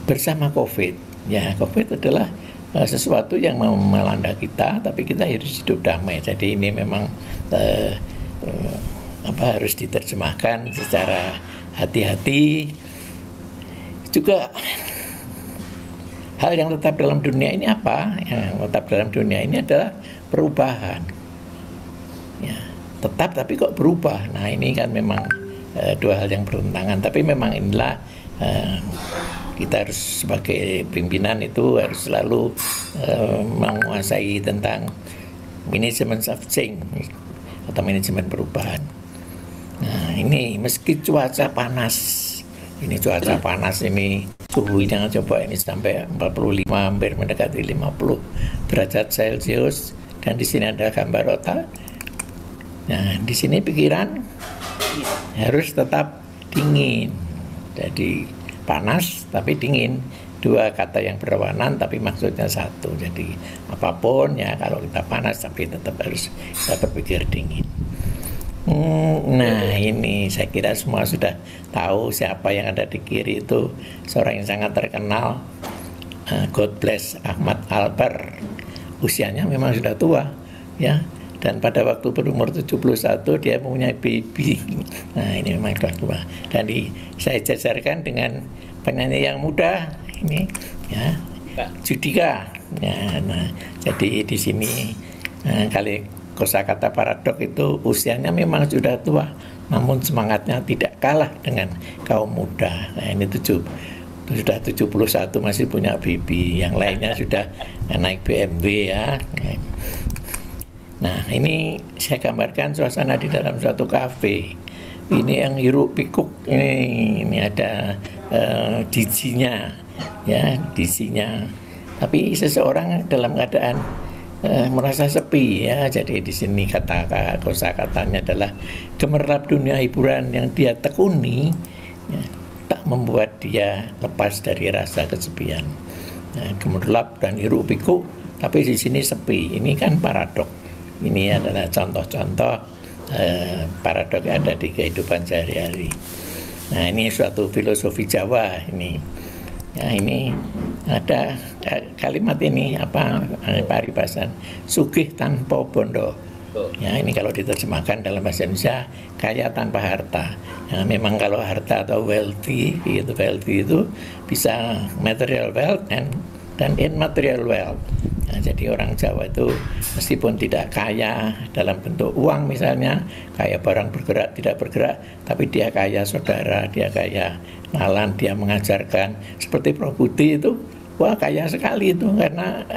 Speaker 4: bersama COVID. Ya, COVID adalah sesuatu yang melanda kita, tapi kita harus hidup damai. Jadi ini memang harus diterjemahkan secara hati-hati. Juga hal yang tetap dalam dunia ini apa? Yang tetap dalam dunia ini adalah perubahan. Ya, tetap tapi kok berubah. Nah, ini kan memang dua hal yang bertentangan. Tapi memang inilah kita harus sebagai pimpinan itu harus selalu menguasai tentang management of change atau manajemen perubahan. Nah, ini meski cuaca panas, ini suhu jangan coba ini sampai 45 hampir mendekati 50 derajat Celcius, dan di sini ada gambar otak. Nah, di sini pikiran harus tetap dingin. Jadi panas tapi dingin, dua kata yang berlawanan tapi maksudnya satu. Jadi apapun ya, kalau kita panas tapi tetap harus kita berpikir dingin. Nah, ini saya kira semua sudah tahu siapa yang ada di kiri itu seorang yang sangat terkenal, God bless Ahmad Albar. Usianya memang sudah tua ya, dan pada waktu berumur 71 dia mempunyai baby. Nah, ini memang sudah tua. Dan saya jajarkan dengan penyanyi yang muda ini ya, Judika. Ya, nah, jadi di sini kali kosakata paradok itu usianya memang sudah tua, namun semangatnya tidak kalah dengan kaum muda. Nah, ini sudah 71 masih punya baby, yang lainnya sudah naik BMW ya. Nah, ini saya gambarkan suasana di dalam suatu kafe. Ini yang hiruk pikuk, ini ada dijinya ya, dijinya. Tapi seseorang dalam keadaan merasa sepi ya. Jadi di sini kosakatanya adalah gemerlap dunia hiburan yang dia tekuni ya, tak membuat dia lepas dari rasa kesepian. Nah, gemerlap dan hiruk pikuk, tapi di sini sepi. Ini kan paradok. Ini adalah contoh-contoh paradok yang ada di kehidupan sehari-hari. Nah, ini suatu filosofi Jawa ini. Ya, ini ada kalimat ini paribasan sugih tanpa bondo. Ya, ini kalau diterjemahkan dalam bahasa Indonesia kaya tanpa harta. Ya, memang kalau harta atau wealthy itu bisa material wealth dan immaterial wealth. Nah, jadi orang Jawa itu meskipun tidak kaya dalam bentuk uang misalnya, kaya barang bergerak tidak bergerak, tapi dia kaya saudara, dia kaya nalan, dia mengajarkan. Seperti Prof Budi itu, wah kaya sekali itu karena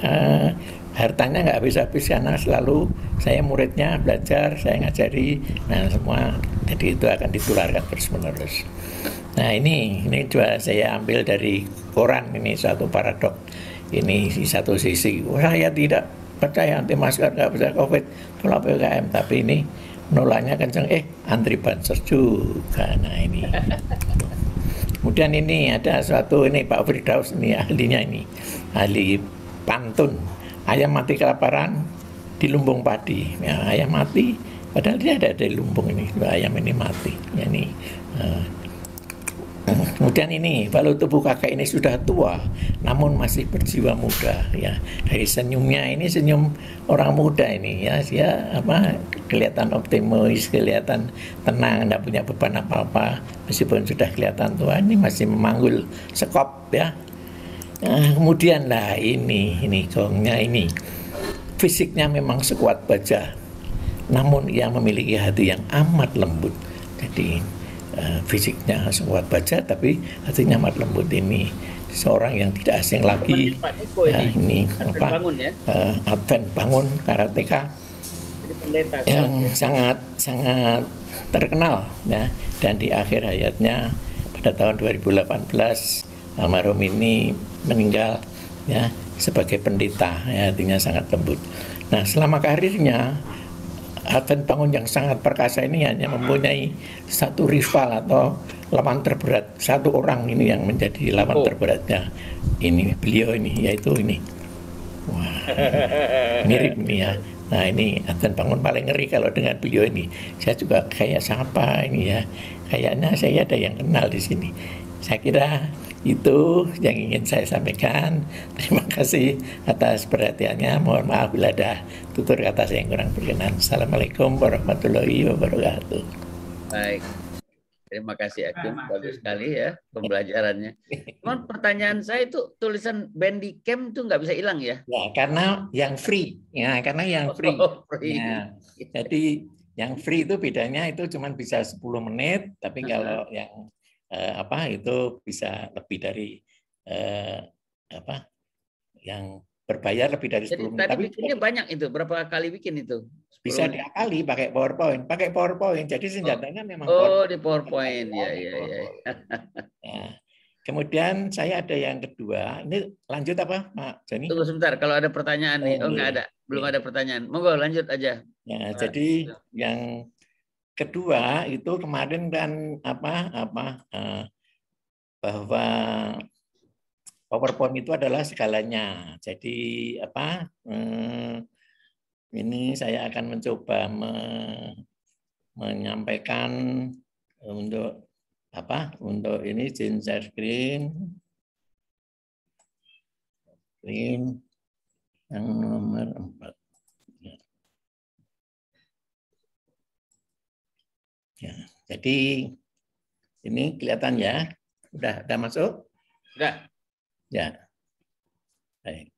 Speaker 4: hartanya nggak habis-habis, karena selalu saya muridnya belajar, saya ngajari, nah semua, jadi itu akan ditularkan terus-menerus. Nah, ini juga saya ambil dari koran, ini suatu paradok. Ini di satu sisi, saya tidak percaya anti masker, nggak percaya COVID, tolak PPKM, tapi ini menolaknya kenceng, antri bansos juga. Nah, ini. Kemudian ini ada suatu, ini Pak Firdaus, ini ahlinya ini, ahli pantun, ayam mati kelaparan di lumbung padi. Ya, ayam mati, padahal dia ada di lumbung ini, ayam ini mati. Ya, ini. Kemudian ini, walau tubuh kakek ini sudah tua, namun masih berjiwa muda. Ya, dari senyumnya ini senyum orang muda ini. Ya, dia kelihatan optimis, kelihatan tenang, tidak punya beban apa-apa. Meskipun sudah kelihatan tua, ini masih memanggul sekop ya. Nah, kemudian lah ini gongnya ini. Fisiknya memang sekuat baja, namun ia memiliki hati yang amat lembut. Jadi fisiknya sekuat baja, tapi hatinya amat lembut. Ini seorang yang tidak asing lagi. Ini Advent Bangun karateka yang sangat terkenal ya. Dan di akhir hayatnya pada tahun 2018 almarhum ini meninggal ya sebagai pendeta, ya, hatinya sangat lembut. Nah, selama karirnya Advent Bangun yang sangat perkasa ini hanya mempunyai satu rival atau lawan terberat, satu orang ini yang menjadi lawan terberatnya. Ini beliau ini, yaitu ini. Wah, mirip nih ya. Nah, ini Advent Bangun paling ngeri kalau dengan beliau ini. Saya juga kayak siapa ini ya. Kayaknya saya ada yang kenal di sini. Saya kira itu yang ingin saya sampaikan. Terima kasih atas perhatiannya. Mohon maaf bila ada tutur kata saya yang kurang berkenan. Assalamualaikum warahmatullahi wabarakatuh.
Speaker 2: Baik, terima kasih Akum, bagus sekali ya pembelajarannya. Cuman pertanyaan saya itu tulisan Bandicam itu nggak bisa hilang ya?
Speaker 4: Ya, karena yang free. Ya, karena yang free.
Speaker 2: Free.
Speaker 4: Ya, jadi yang free itu bedanya itu cuma bisa 10 menit, tapi kalau yang itu bisa lebih dari yang berbayar lebih dari 10 menit.
Speaker 2: Tadi bikinnya banyak itu, berapa kali bikin itu?
Speaker 4: Bisa diakali pakai PowerPoint. Jadi senjatanya memang
Speaker 2: di PowerPoint. Ya.
Speaker 4: Kemudian saya ada yang kedua. Ini lanjut apa, Pak Joni?
Speaker 2: Tunggu sebentar, kalau ada pertanyaan nih. Nggak ada, belum ada pertanyaan. Monggo lanjut aja.
Speaker 4: Ya, jadi yang kedua itu kemarin kan bahwa PowerPoint itu adalah segalanya. Jadi ini saya akan mencoba menyampaikan untuk ini share screen yang nomor 4. Ya, jadi ini kelihatan ya, udah masuk?
Speaker 2: Udah.
Speaker 4: Ya, baik.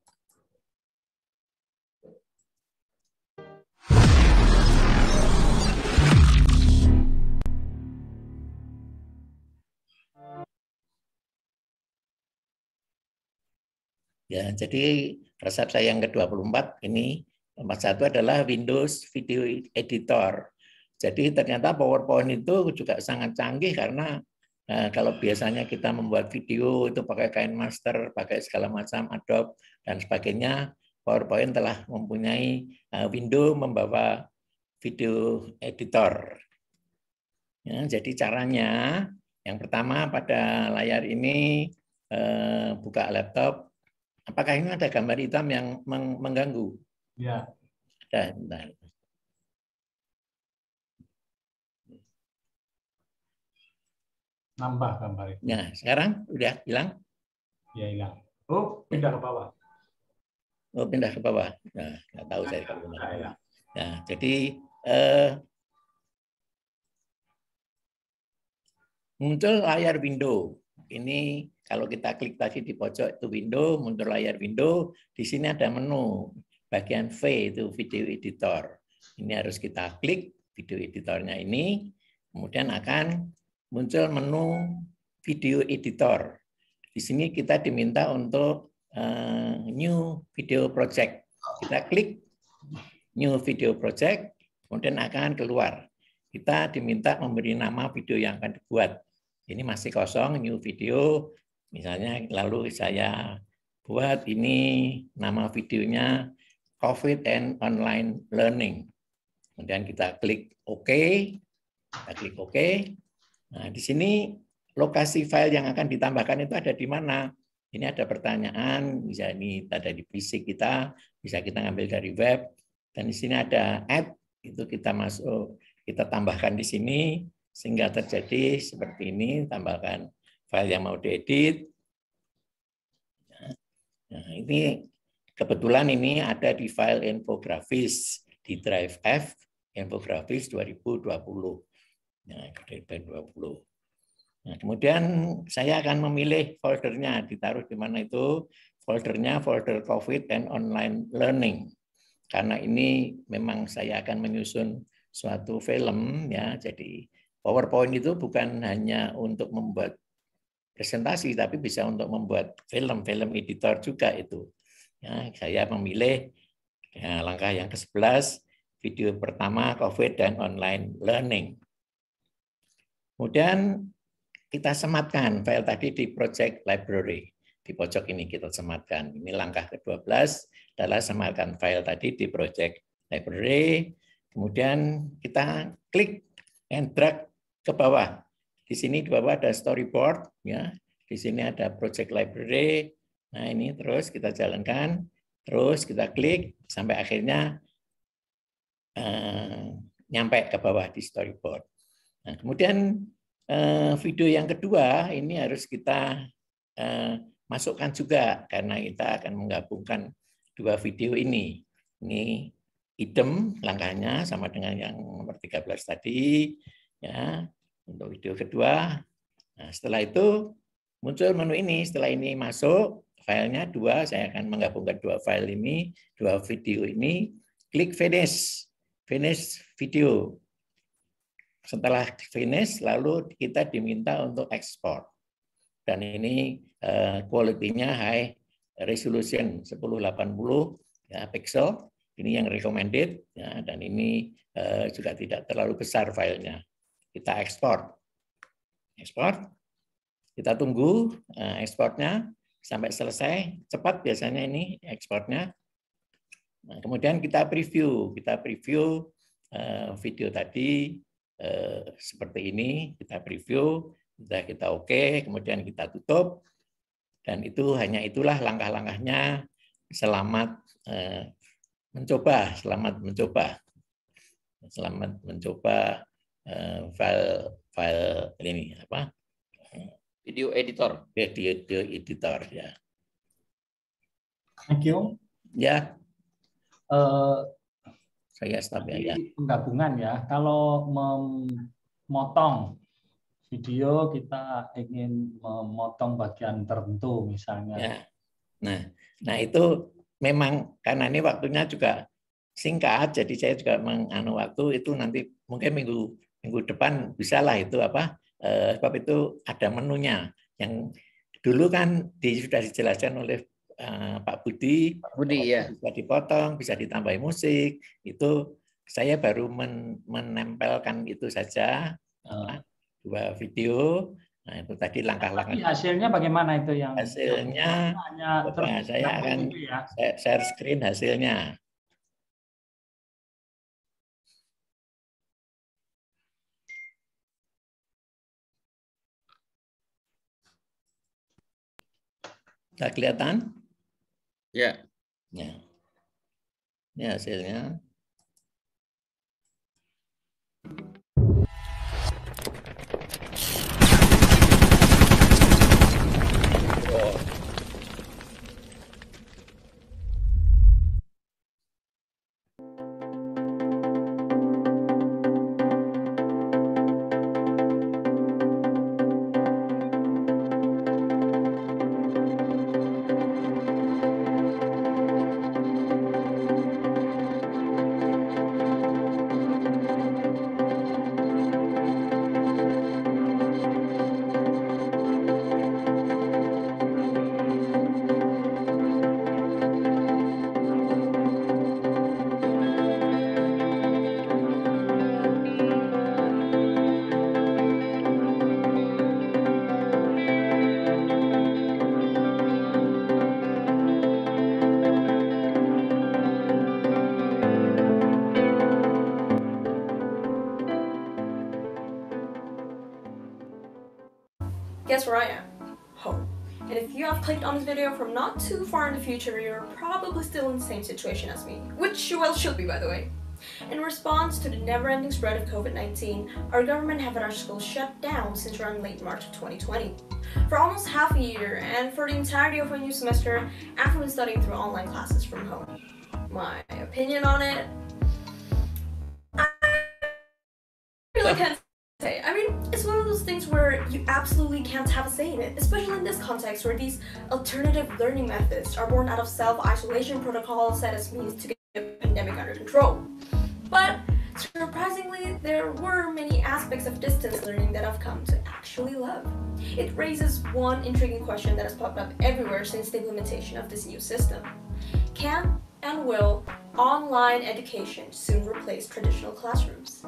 Speaker 4: Ya, jadi resep saya yang ke-24 ini nomor 1 adalah Windows Video Editor. Jadi ternyata PowerPoint itu juga sangat canggih karena kalau biasanya kita membuat video itu pakai KineMaster, pakai segala macam Adobe dan sebagainya, PowerPoint telah mempunyai window membawa video editor. Ya, jadi caranya yang pertama pada layar ini buka laptop. Apakah ini ada gambar hitam yang mengganggu?
Speaker 1: Ya.
Speaker 4: Ada, bentar.
Speaker 1: Nambah gambar itu.
Speaker 4: Nah, sekarang udah hilang?
Speaker 1: Ya, hilang. Oh, pindah ke bawah.
Speaker 4: Oh, pindah ke bawah. Nah, nggak tahu saya kalau pindah ke bawah. Nah, jadi muncul layar window. Ini kalau kita klik tadi di pojok itu window, muncul layar window. Di sini ada menu bagian V itu video editor. Ini harus kita klik video editornya ini, kemudian akan muncul menu video editor. Di sini kita diminta untuk new video project. Kita klik new video project, kemudian akan keluar. Kita diminta memberi nama video yang akan dibuat. Ini masih kosong, new video. Misalnya lalu saya buat ini nama videonya COVID and Online Learning. Kemudian kita klik OK. Kita klik OK. Nah, di sini lokasi file yang akan ditambahkan itu ada di mana? ini ada pertanyaan, bisa ini ada di fisik kita, bisa kita ngambil dari web, dan di sini ada add, itu kita masuk, kita tambahkan di sini, sehingga terjadi seperti ini, tambahkan file yang mau diedit. Nah, ini kebetulan ini ada di file infografis di drive F, infografis 2020. Nah, 2020. Nah, kemudian saya akan memilih foldernya, ditaruh di mana itu foldernya, folder COVID and Online Learning. Karena ini memang saya akan menyusun suatu film, ya. Jadi PowerPoint itu bukan hanya untuk membuat presentasi, tapi bisa untuk membuat film editor juga itu. Ya, saya memilih ya, langkah yang ke-11, video pertama COVID dan Online Learning. Kemudian kita sematkan file tadi di project library. Di pojok ini kita sematkan. Ini langkah ke-12 adalah sematkan file tadi di project library. Kemudian kita klik and drag ke bawah. Di sini di bawah ada storyboard, ya. Di sini ada project library. Nah, ini terus kita jalankan, terus kita klik sampai akhirnya nyampe ke bawah di storyboard. Nah, kemudian video yang kedua ini harus kita masukkan juga karena kita akan menggabungkan dua video ini. Ini idem langkahnya sama dengan yang nomor 13 tadi, ya, untuk video kedua. Nah, setelah itu muncul menu ini. Setelah ini masuk filenya dua, saya akan menggabungkan dua file ini, dua video ini. Klik finish video. Setelah finish, lalu kita diminta untuk ekspor. Dan ini quality-nya high resolution 1080 ya, pixel. Ini yang recommended, ya, dan ini juga tidak terlalu besar filenya. Kita ekspor. Kita tunggu ekspornya sampai selesai. Cepat biasanya ini ekspornya. Nah, kemudian kita preview video tadi. Seperti ini, kita preview, kita oke, kemudian kita tutup, dan itu hanya itulah langkah-langkahnya. Selamat mencoba file ini apa? Video editor ya.
Speaker 1: Thank you.
Speaker 4: Ya. Saya stop ya.
Speaker 1: Penggabungan ya. Kalau memotong video, kita ingin memotong bagian tertentu misalnya.
Speaker 4: Ya. Nah itu memang karena ini waktunya juga singkat, jadi saya juga menganu waktu itu nanti mungkin minggu depan bisalah itu apa? Sebab itu ada menunya yang dulu kan sudah dijelaskan oleh Pak Budi
Speaker 2: ya.
Speaker 4: Bisa dipotong, bisa ditambahi musik. Itu saya baru menempelkan itu saja dua video. Nah, itu tadi langkah-langkah.
Speaker 1: Hasilnya bagaimana itu yang?
Speaker 4: Hasilnya saya akan share screen hasilnya. Sudah kelihatan?
Speaker 2: Ya.
Speaker 4: Ini hasilnya.
Speaker 5: Guess where I am? Home. And if you have clicked on this video from not too far in the future, you're probably still in the same situation as me, which you well should be, by the way. In response to the never-ending spread of COVID-19, our government have had our schools shut down since around late March of 2020. For almost half a year, and for the entirety of a new semester, I've been studying through online classes from home. My opinion on it? I really can't say. I mean, it's one of those things where you absolutely can't have a say in it, especially in this context where these alternative learning methods are born out of self-isolation protocols set as means to get the pandemic under control. But surprisingly, there were many aspects of distance learning that I've come to actually love. It raises one intriguing question that has popped up everywhere since the implementation of this new system. Can and will online education soon replace traditional classrooms?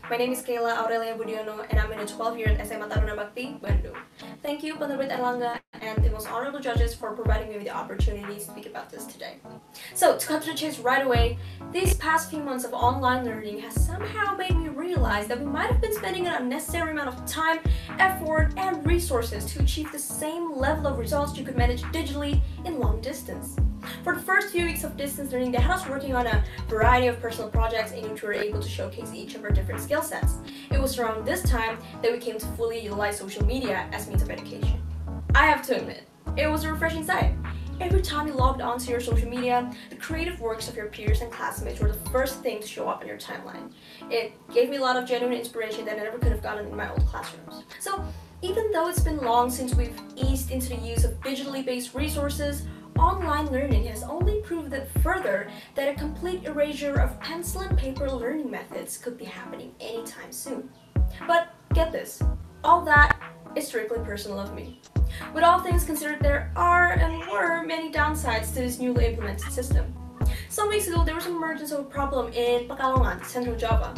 Speaker 5: My name is Kayla Aurelia Budiono, and I'm in the 12th year at SMA Taruna Bakti, Bandung. Thank you, Penerbit Erlangga, and the most honorable judges for providing me with the opportunity to speak about this today. So, to cut to the chase right away, these past few months of online learning has somehow made me realize that we might have been spending an unnecessary amount of time, effort, and resources to achieve the same level of results you could manage digitally in long distance. For the first few weeks of distance learning, they had us working on a variety of personal projects in which we were able to showcase each of our different skill sets. It was around this time that we came to fully utilize social media as means of education. I have to admit, it was a refreshing sight. Every time you logged onto your social media, the creative works of your peers and classmates were the first thing to show up on your timeline. It gave me a lot of genuine inspiration that I never could have gotten in my old classrooms. So, even though it's been long since we've eased into the use of digitally based resources, online learning has only proved that further that a complete erasure of pencil and paper learning methods could be happening anytime soon. But get this, all that is strictly personal of me. With all things considered, there are and were many downsides to this newly implemented system. Some weeks ago, there was an emergence of a problem in Pekalongan, Central Java.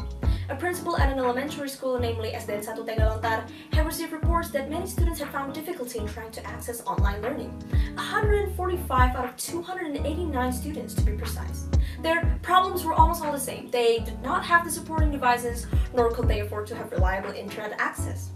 Speaker 5: A principal at an elementary school, namely SDN 1 Tegalontar, had received reports that many students had found difficulty in trying to access online learning. 145 out of 289 students, to be precise. Their problems were almost all the same. They did not have the supporting devices, nor could they afford to have reliable internet access.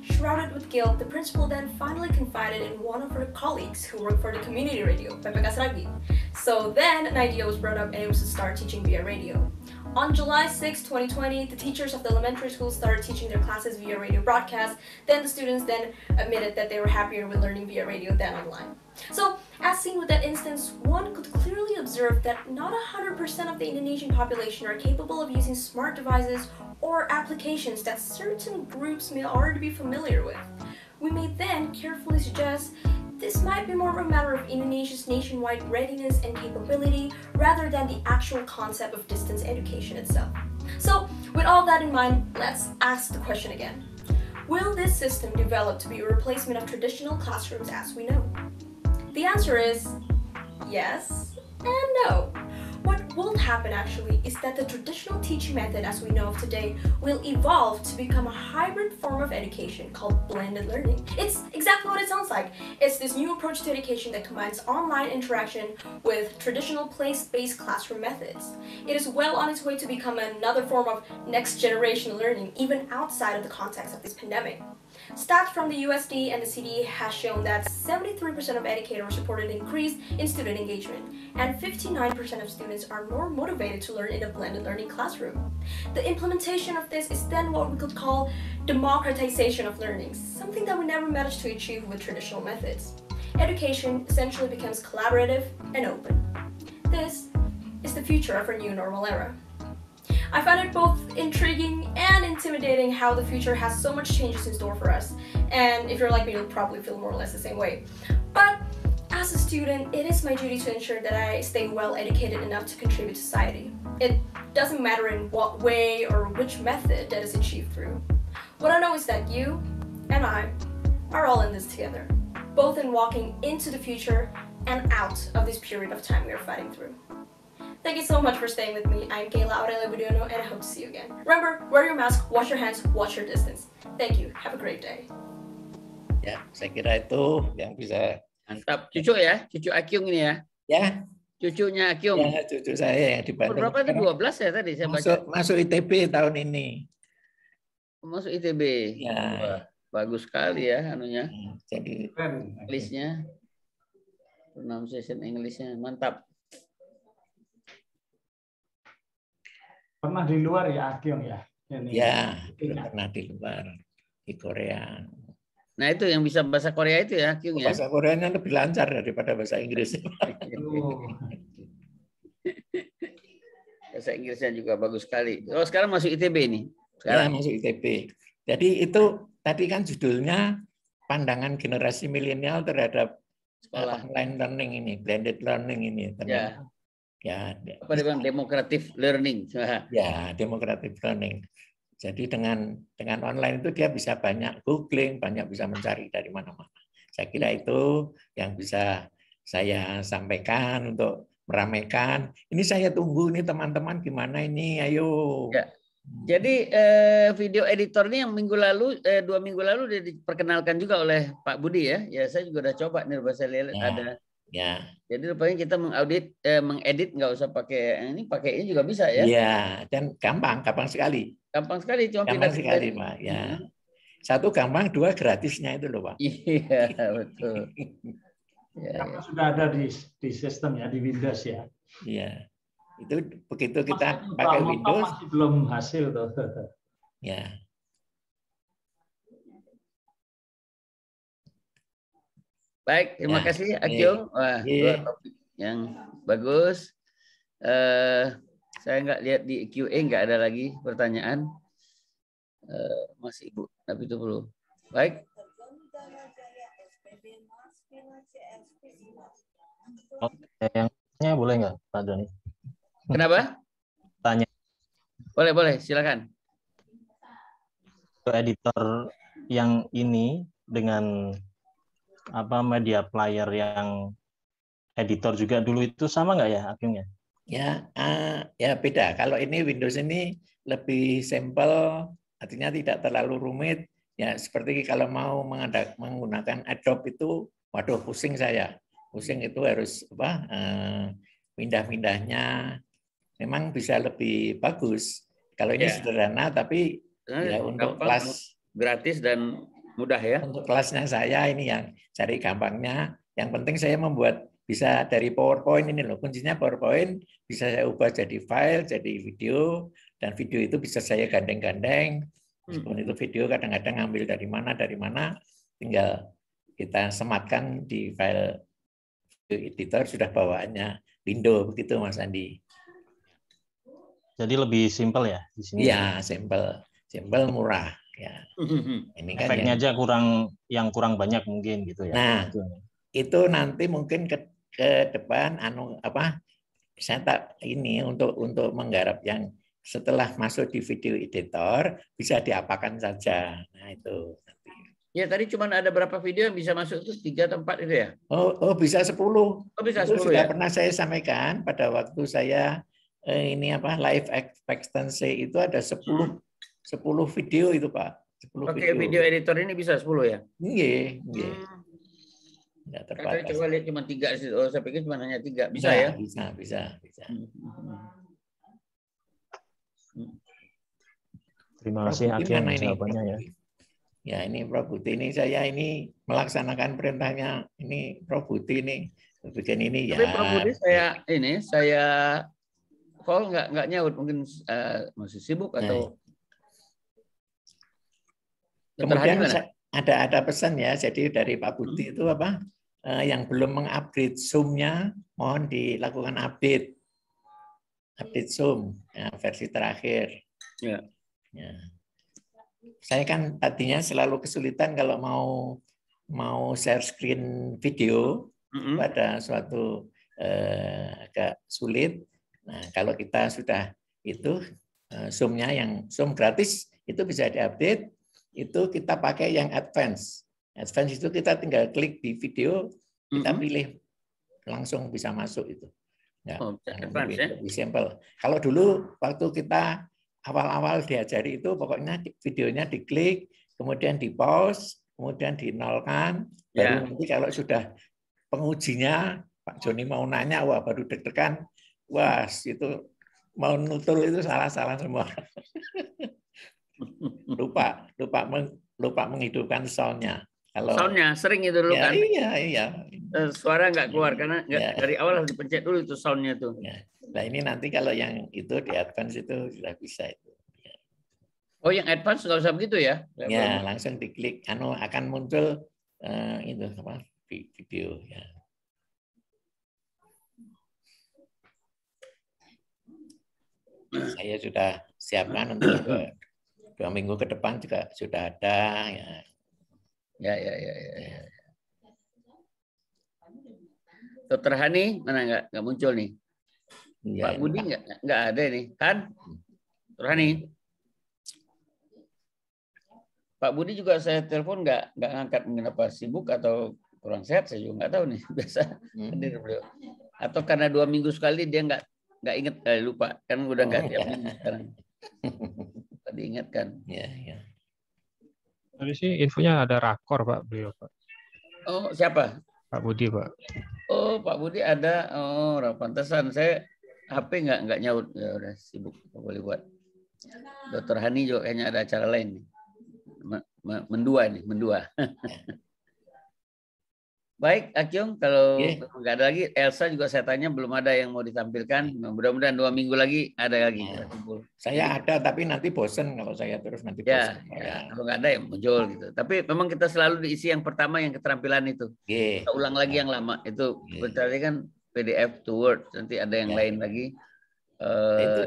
Speaker 5: Shrouded with guilt, the principal then finally confided in one of her colleagues who worked for the community radio, PPK Sragi. So then an idea was brought up, and it was to start teaching via radio. On July 6, 2020, the teachers of the elementary school started teaching their classes via radio broadcast. Then the students then admitted that they were happier with learning via radio than online. So, as seen with that instance, one could clearly observe that not 100% of the Indonesian population are capable of using smart devices or applications that certain groups may already be familiar with. We may then carefully suggest this might be more of a matter of Indonesia's nationwide readiness and capability rather than the actual concept of distance education itself. So, with all that in mind, let's ask the question again. Will this system develop to be a replacement of traditional classrooms as we know? The answer is yes and no. What will happen actually is that the traditional teaching method as we know of today will evolve to become a hybrid form of education called blended learning. It's exactly what it sounds like. It's this new approach to education that combines online interaction with traditional place-based classroom methods. It is well on its way to become another form of next-generation learning, even outside of the context of this pandemic. Stats from the USD and the CDE has shown that 73% of educators reported an increase in student engagement, and 59% of students are more motivated to learn in a blended learning classroom. The implementation of this is then what we could call democratization of learning, something that we never managed to achieve with traditional methods. Education essentially becomes collaborative and open. This is the future of our new normal era. I find it both intriguing and intimidating how the future has so much changes in store for us, and if you're like me, you'll probably feel more or less the same way. But as a student, it is my duty to ensure that I stay well educated enough to contribute to society. It doesn't matter in what way or which method that is achieved through. What I know is that you and I are all in this together, both in walking into the future and out of this period of time we are fighting through. Thank you so much for staying with me. I'm Kayla Aurelia Budiono, and I hope to see you again. Remember, wear your mask, wash your hands, watch your distance. Thank you. Have a great day.
Speaker 4: Ya, saya kira itu yang bisa.
Speaker 2: Mantap. Cucu ya? Cucu Akyung ini ya?
Speaker 4: Ya.
Speaker 2: Cucunya Akyung.
Speaker 4: Ya, cucu saya yang di Bandung.
Speaker 2: Berapa itu? 12 ya tadi saya baca?
Speaker 4: Masuk ITB tahun ini.
Speaker 2: Masuk ITB.
Speaker 4: Ya.
Speaker 2: bagus sekali ya anunya.
Speaker 4: Jadi
Speaker 2: Englishnya, pronunciation Englishnya mantap.
Speaker 1: Pernah di luar ya Akyong ya? Ini.
Speaker 4: Ya, pernah di luar, di Korea.
Speaker 2: Nah itu yang bisa bahasa Korea itu ya, Kyung ya.
Speaker 4: Bahasa Koreanya lebih lancar daripada bahasa Inggris.
Speaker 2: Bahasa Inggrisnya juga bagus sekali. Oh sekarang masuk ITB nih. Sekarang.
Speaker 4: Ya, masuk ITB. Jadi itu tadi kan judulnya pandangan generasi milenial terhadap
Speaker 2: Sekolah.
Speaker 4: online learning ini, blended learning ini.
Speaker 2: Ya.
Speaker 4: Ya,
Speaker 2: apa dia bilang democratic learning.
Speaker 4: Ya, democratic learning. Jadi dengan online itu dia bisa banyak googling, banyak bisa mencari dari mana-mana. Saya kira itu yang bisa saya sampaikan untuk meramaikan. Ini saya tunggu nih teman-teman gimana ini, ayo.
Speaker 2: Ya. Jadi video editor ini yang minggu lalu, 2 minggu lalu sudah diperkenalkan juga oleh Pak Budi ya. Ya saya juga udah coba nih, saya lihat
Speaker 4: Ya.
Speaker 2: ada.
Speaker 4: Ya.
Speaker 2: Jadi rupanya kita mengedit nggak usah pakai ini juga bisa ya?
Speaker 4: Iya, dan gampang sekali.
Speaker 2: Gampang sekali, cuma
Speaker 4: gampang sekali Pak. Ya. Satu gampang, 2 gratisnya itu loh Pak.
Speaker 2: Iya betul.
Speaker 1: Karena sudah ada di sistem ya, di Windows ya.
Speaker 4: Iya. Itu begitu kita pakai Windows
Speaker 1: masih belum hasil tuh.
Speaker 4: Ya.
Speaker 2: Baik, terima kasih Akyong. Wah, topik yang bagus. Saya nggak lihat di QA, nggak ada lagi pertanyaan. Masih Ibu, tapi itu belum. Baik.
Speaker 3: Yang boleh nggak Pak Doni?
Speaker 2: Kenapa?
Speaker 3: Tanya.
Speaker 2: Boleh, silakan.
Speaker 3: Editor yang ini dengan media player yang editor juga dulu itu sama nggak ya Akyong ya?
Speaker 4: Ya beda. Kalau ini Windows ini lebih simple, artinya tidak terlalu rumit. Ya seperti kalau mau menggunakan Adobe itu, waduh pusing saya. Pusing itu harus pindah-pindahnya. Memang bisa lebih bagus. Kalau ini sederhana, tapi ya untuk kelas
Speaker 2: gratis dan mudah ya.
Speaker 4: Untuk kelasnya saya ini yang cari gampangnya. Yang penting saya membuat bisa dari PowerPoint ini loh. Kuncinya PowerPoint bisa saya ubah jadi file, jadi video, dan video itu bisa saya gandeng-gandeng. Meskipun itu video kadang-kadang ngambil dari mana, tinggal kita sematkan di file video editor, sudah bawaannya Windows begitu Mas Andi.
Speaker 3: Jadi lebih simpel ya di sini.
Speaker 4: Iya, simpel murah ya.
Speaker 3: Ini kan efeknya aja kurang banyak mungkin gitu ya.
Speaker 4: Nah, itu nanti mungkin ke depan saya tak ini untuk menggarap yang setelah masuk di video editor bisa diapakan saja. Nah, itu nanti.
Speaker 2: Ya, tadi cuma ada berapa video yang bisa masuk itu 3 atau 4 itu ya?
Speaker 4: Oh, bisa 10.
Speaker 2: Oh, bisa 10
Speaker 4: itu sudah
Speaker 2: ya?
Speaker 4: pernah saya sampaikan pada waktu saya live expectancy itu ada 10 video itu Pak. 10
Speaker 2: Oke, video editor ini bisa 10 ya?
Speaker 4: Iya. Nggak
Speaker 2: terbatas. Coba lihat cuma 3 di situ. Oh, saya pikir cuma hanya 3. Bisa
Speaker 4: ya? Bisa.
Speaker 3: Terima kasih Akyong jawabannya ya.
Speaker 4: Ya, ini Prof Budi ini saya ini melaksanakan perintahnya ini Prof Budi ini bikin ini ya.
Speaker 2: Tapi Prof Budi saya call nggak nyaut, mungkin masih sibuk atau.
Speaker 4: Kemudian ada pesan ya, jadi dari Pak Budi itu yang belum mengupdate Zoom-nya mohon dilakukan update Zoom ya, versi terakhir.
Speaker 2: Ya.
Speaker 4: Saya kan tadinya selalu kesulitan kalau mau share screen video pada suatu agak sulit. Nah, kalau kita sudah itu Zoom-nya yang Zoom gratis itu bisa diupdate. Itu kita pakai yang advance. Advance itu kita tinggal klik di video, kita pilih langsung bisa masuk itu. Ya, lebih simple. Kalau dulu waktu kita awal-awal diajari itu pokoknya videonya diklik, kemudian di pause, kemudian dinolkan, baru nanti kalau sudah pengujinya Pak Joni mau nanya, wah baru deg-degan, wah itu mau nutul itu salah-salah semua. lupa lupa menghidupkan soundnya. Kalau
Speaker 2: soundnya sering itu dulu
Speaker 4: ya,
Speaker 2: kan.
Speaker 4: Iya.
Speaker 2: Suara nggak keluar karena dari awal harus dipencet dulu itu soundnya tuh.
Speaker 4: Ya. Nah ini nanti kalau yang itu di advance itu sudah bisa itu.
Speaker 2: Oh yang advance nggak usah begitu ya?
Speaker 4: Ya langsung diklik, akan muncul itu apa video ya. Saya sudah siapkan untuk 2 minggu ke depan juga sudah ada ya.
Speaker 2: Ya. Dokter Hani mana nggak muncul nih?
Speaker 4: Ya,
Speaker 2: Pak Budi nggak ada nih kan? Dokter Hani. Pak Budi juga saya telepon nggak ngangkat, mungkin apa sibuk atau kurang sehat, saya juga nggak tahu nih. Biasa hadir beliau. Atau karena 2 minggu sekali dia nggak ingat, lupa kan udah nggak tiap minggu sekarang. Tadi ingatkan.
Speaker 4: Ya.
Speaker 6: Tadi sih infonya ada rakor Pak beliau Pak.
Speaker 2: Oh siapa?
Speaker 6: Pak Budi Pak.
Speaker 2: Oh Pak Budi ada. Oh pantesan saya HP nggak nyaut, ya udah sibuk, nggak boleh buat. Dokter Hani juga kayaknya ada acara lain nih. Mendua. Baik, Akyong, kalau nggak ada lagi, Elsa juga saya tanya belum ada yang mau ditampilkan. Mudah-mudahan 2 minggu lagi ada lagi.
Speaker 4: Saya ada, tapi nanti bosen kalau saya terus nanti bosen.
Speaker 2: Ya, kalau nggak ada yang muncul gitu. Tapi memang kita selalu diisi yang pertama, yang keterampilan itu. Kita ulang lagi yang lama. Itu berarti kan PDF to Word. Nanti ada yang lain lagi.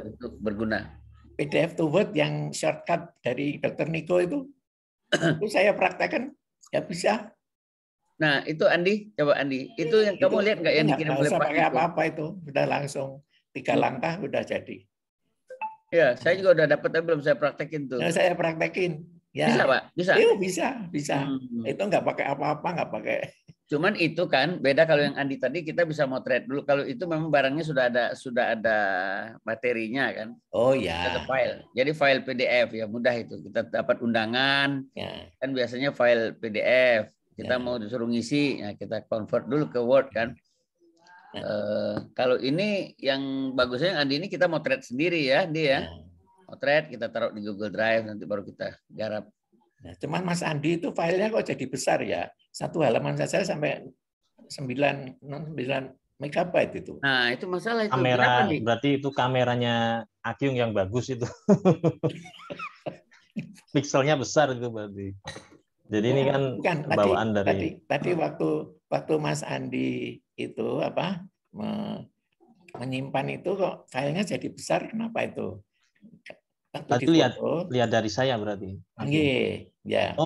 Speaker 2: Itu berguna.
Speaker 4: PDF to Word yang shortcut dari Dr. Niko itu saya praktekkan, ya bisa.
Speaker 2: Nah, itu Andi, coba Andi. Itu yang kamu lihat nggak yang dikirim oleh Pak?
Speaker 4: Pakai apa-apa itu, udah langsung 3 langkah udah jadi.
Speaker 2: Ya, saya juga udah dapat, tapi belum saya praktekin tuh.
Speaker 4: Nah, saya praktekin. Ya.
Speaker 2: Bisa, Pak? Bisa?
Speaker 4: Bisa. Itu nggak pakai apa-apa, nggak pakai.
Speaker 2: Cuman itu kan beda kalau yang Andi tadi kita bisa motret dulu. Kalau itu memang barangnya sudah ada materinya kan.
Speaker 4: Oh ya.
Speaker 2: Ada file. Jadi file PDF ya mudah itu. Kita dapat undangan.
Speaker 4: Ya.
Speaker 2: Kan biasanya file PDF. Kita mau disuruh ngisi, ya kita convert dulu ke Word kan. Kalau ini yang bagusnya Andi ini kita motret sendiri ya, dia. Motret kita taruh di Google Drive, nanti baru kita garap.
Speaker 4: Nah, cuman Mas Andi itu filenya kok jadi besar ya. 1 halaman saja sampai 9 megabyte itu.
Speaker 2: Nah, itu masalah itu.
Speaker 3: Kamera, berarti itu kameranya Akyung yang bagus itu. Pikselnya besar itu berarti. Jadi ini kan
Speaker 4: bukan,
Speaker 3: bawaan dari
Speaker 4: tadi waktu Mas Andi itu menyimpan itu kok filenya jadi besar, kenapa itu?
Speaker 3: Tadi lihat dari saya berarti.
Speaker 4: Ya.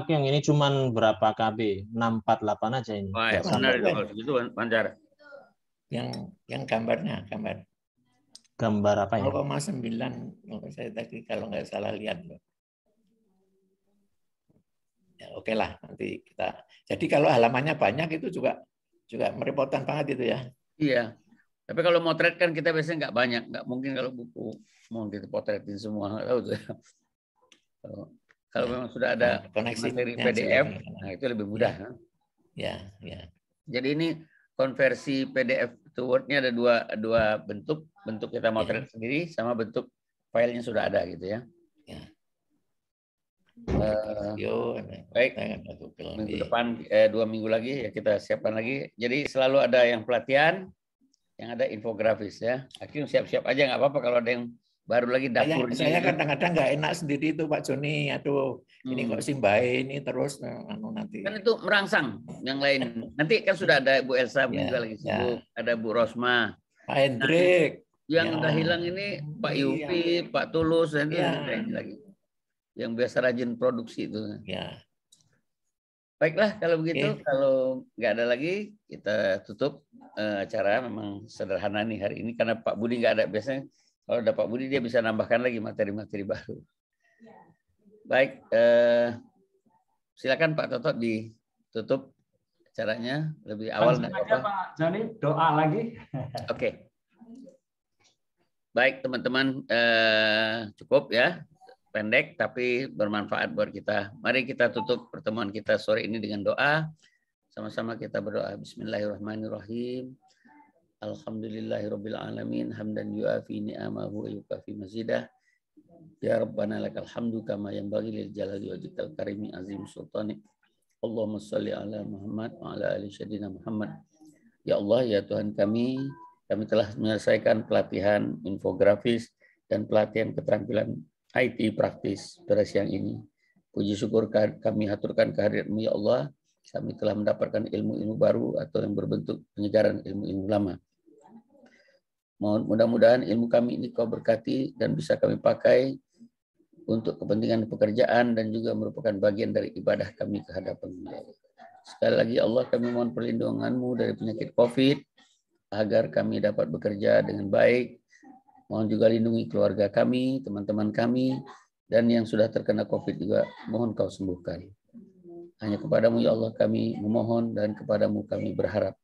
Speaker 3: Yang ini cuman berapa KB? 648 aja ini.
Speaker 2: Wah, ya benar itu Pancar.
Speaker 4: Yang gambar.
Speaker 3: Gambar apa ya?
Speaker 4: 0,9 saya tadi kalau nggak salah lihat loh. Ya, oke lah nanti kita. Jadi kalau halamannya banyak itu juga merepotkan banget itu ya.
Speaker 2: Iya. Tapi kalau motret kan kita biasanya nggak banyak, nggak mungkin kalau buku mau kita potretin semua, nggak tahu tuh. Kalau memang sudah ada koneksi materi PDF, nah itu lebih mudah.
Speaker 4: Ya.
Speaker 2: Jadi ini konversi PDF to Word-nya ada dua bentuk kita motret sendiri sama bentuk filenya sudah ada gitu ya. Baik, minggu depan 2 minggu lagi ya kita siapkan lagi. Jadi selalu ada yang pelatihan, yang ada infografis ya. Akhirnya siap-siap aja nggak apa-apa kalau ada yang baru lagi dapur.
Speaker 4: Saya kadang-kadang nggak enak sendiri itu Pak Joni. Aduh, ini kok Simbai ini terus nanti.
Speaker 2: Kan itu merangsang yang lain. Nanti kan sudah ada Bu Elsa juga lagi sibuk, ada Bu Rosma,
Speaker 4: Pak Hendrik.
Speaker 2: Yang udah hilang ini Pak Yupi, Pak Tulus dan ini lagi. Yang biasa rajin produksi itu.
Speaker 4: Ya.
Speaker 2: Baiklah kalau begitu, kalau nggak ada lagi kita tutup acara. Memang sederhana nih hari ini karena Pak Budi nggak ada. Biasanya kalau ada Pak Budi dia bisa nambahkan lagi materi-materi baru. Baik, silakan Pak Toto ditutup acaranya lebih awal.
Speaker 1: Pak Joni doa lagi.
Speaker 2: Oke. Baik teman-teman, cukup ya. Pendek tapi bermanfaat buat kita. Mari kita tutup pertemuan kita sore ini dengan doa. Sama-sama kita berdoa. Bismillahirrahmanirrahim. Alhamdulillahirabbil alamin hamdan yuafi ni'amahu wa yukafi mazidah. Ya Rabbana lakal hamdu kama yanbaghi lil jalali wajhikal karimi azim sultani. Allahumma shalli ala Muhammad wa ala ali sayyidina Muhammad. Ya Allah, ya Tuhan kami telah menyelesaikan pelatihan infografis dan pelatihan keterampilan IT praktis pada siang ini. Puji syukur kami haturkan kehadirat-Mu ya Allah. Kami telah mendapatkan ilmu-ilmu baru atau yang berbentuk penyegaran ilmu-ilmu lama. Mudah-mudahan ilmu kami ini Kau berkati dan bisa kami pakai untuk kepentingan pekerjaan dan juga merupakan bagian dari ibadah kami ke hadapan-Mu. Sekali lagi Allah, kami mohon perlindungan-Mu dari penyakit COVID agar kami dapat bekerja dengan baik. Mohon juga lindungi keluarga kami, teman-teman kami, dan yang sudah terkena COVID juga mohon Kau sembuhkan. Hanya kepadamu ya Allah kami memohon dan kepadamu kami berharap.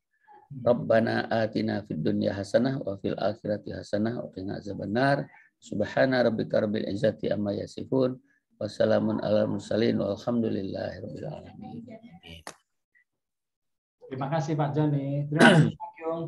Speaker 2: Rabbana atina fid dunya hasanah wa fil akhirati hasanah wa qina azabannar. Subhana rabbika rabbil izzati amma yasifun. Wassalamun ala mursalin walhamdulillahi rabbil alamin.
Speaker 1: Terima kasih Pak Joni. Terima kasih Pak Kyung.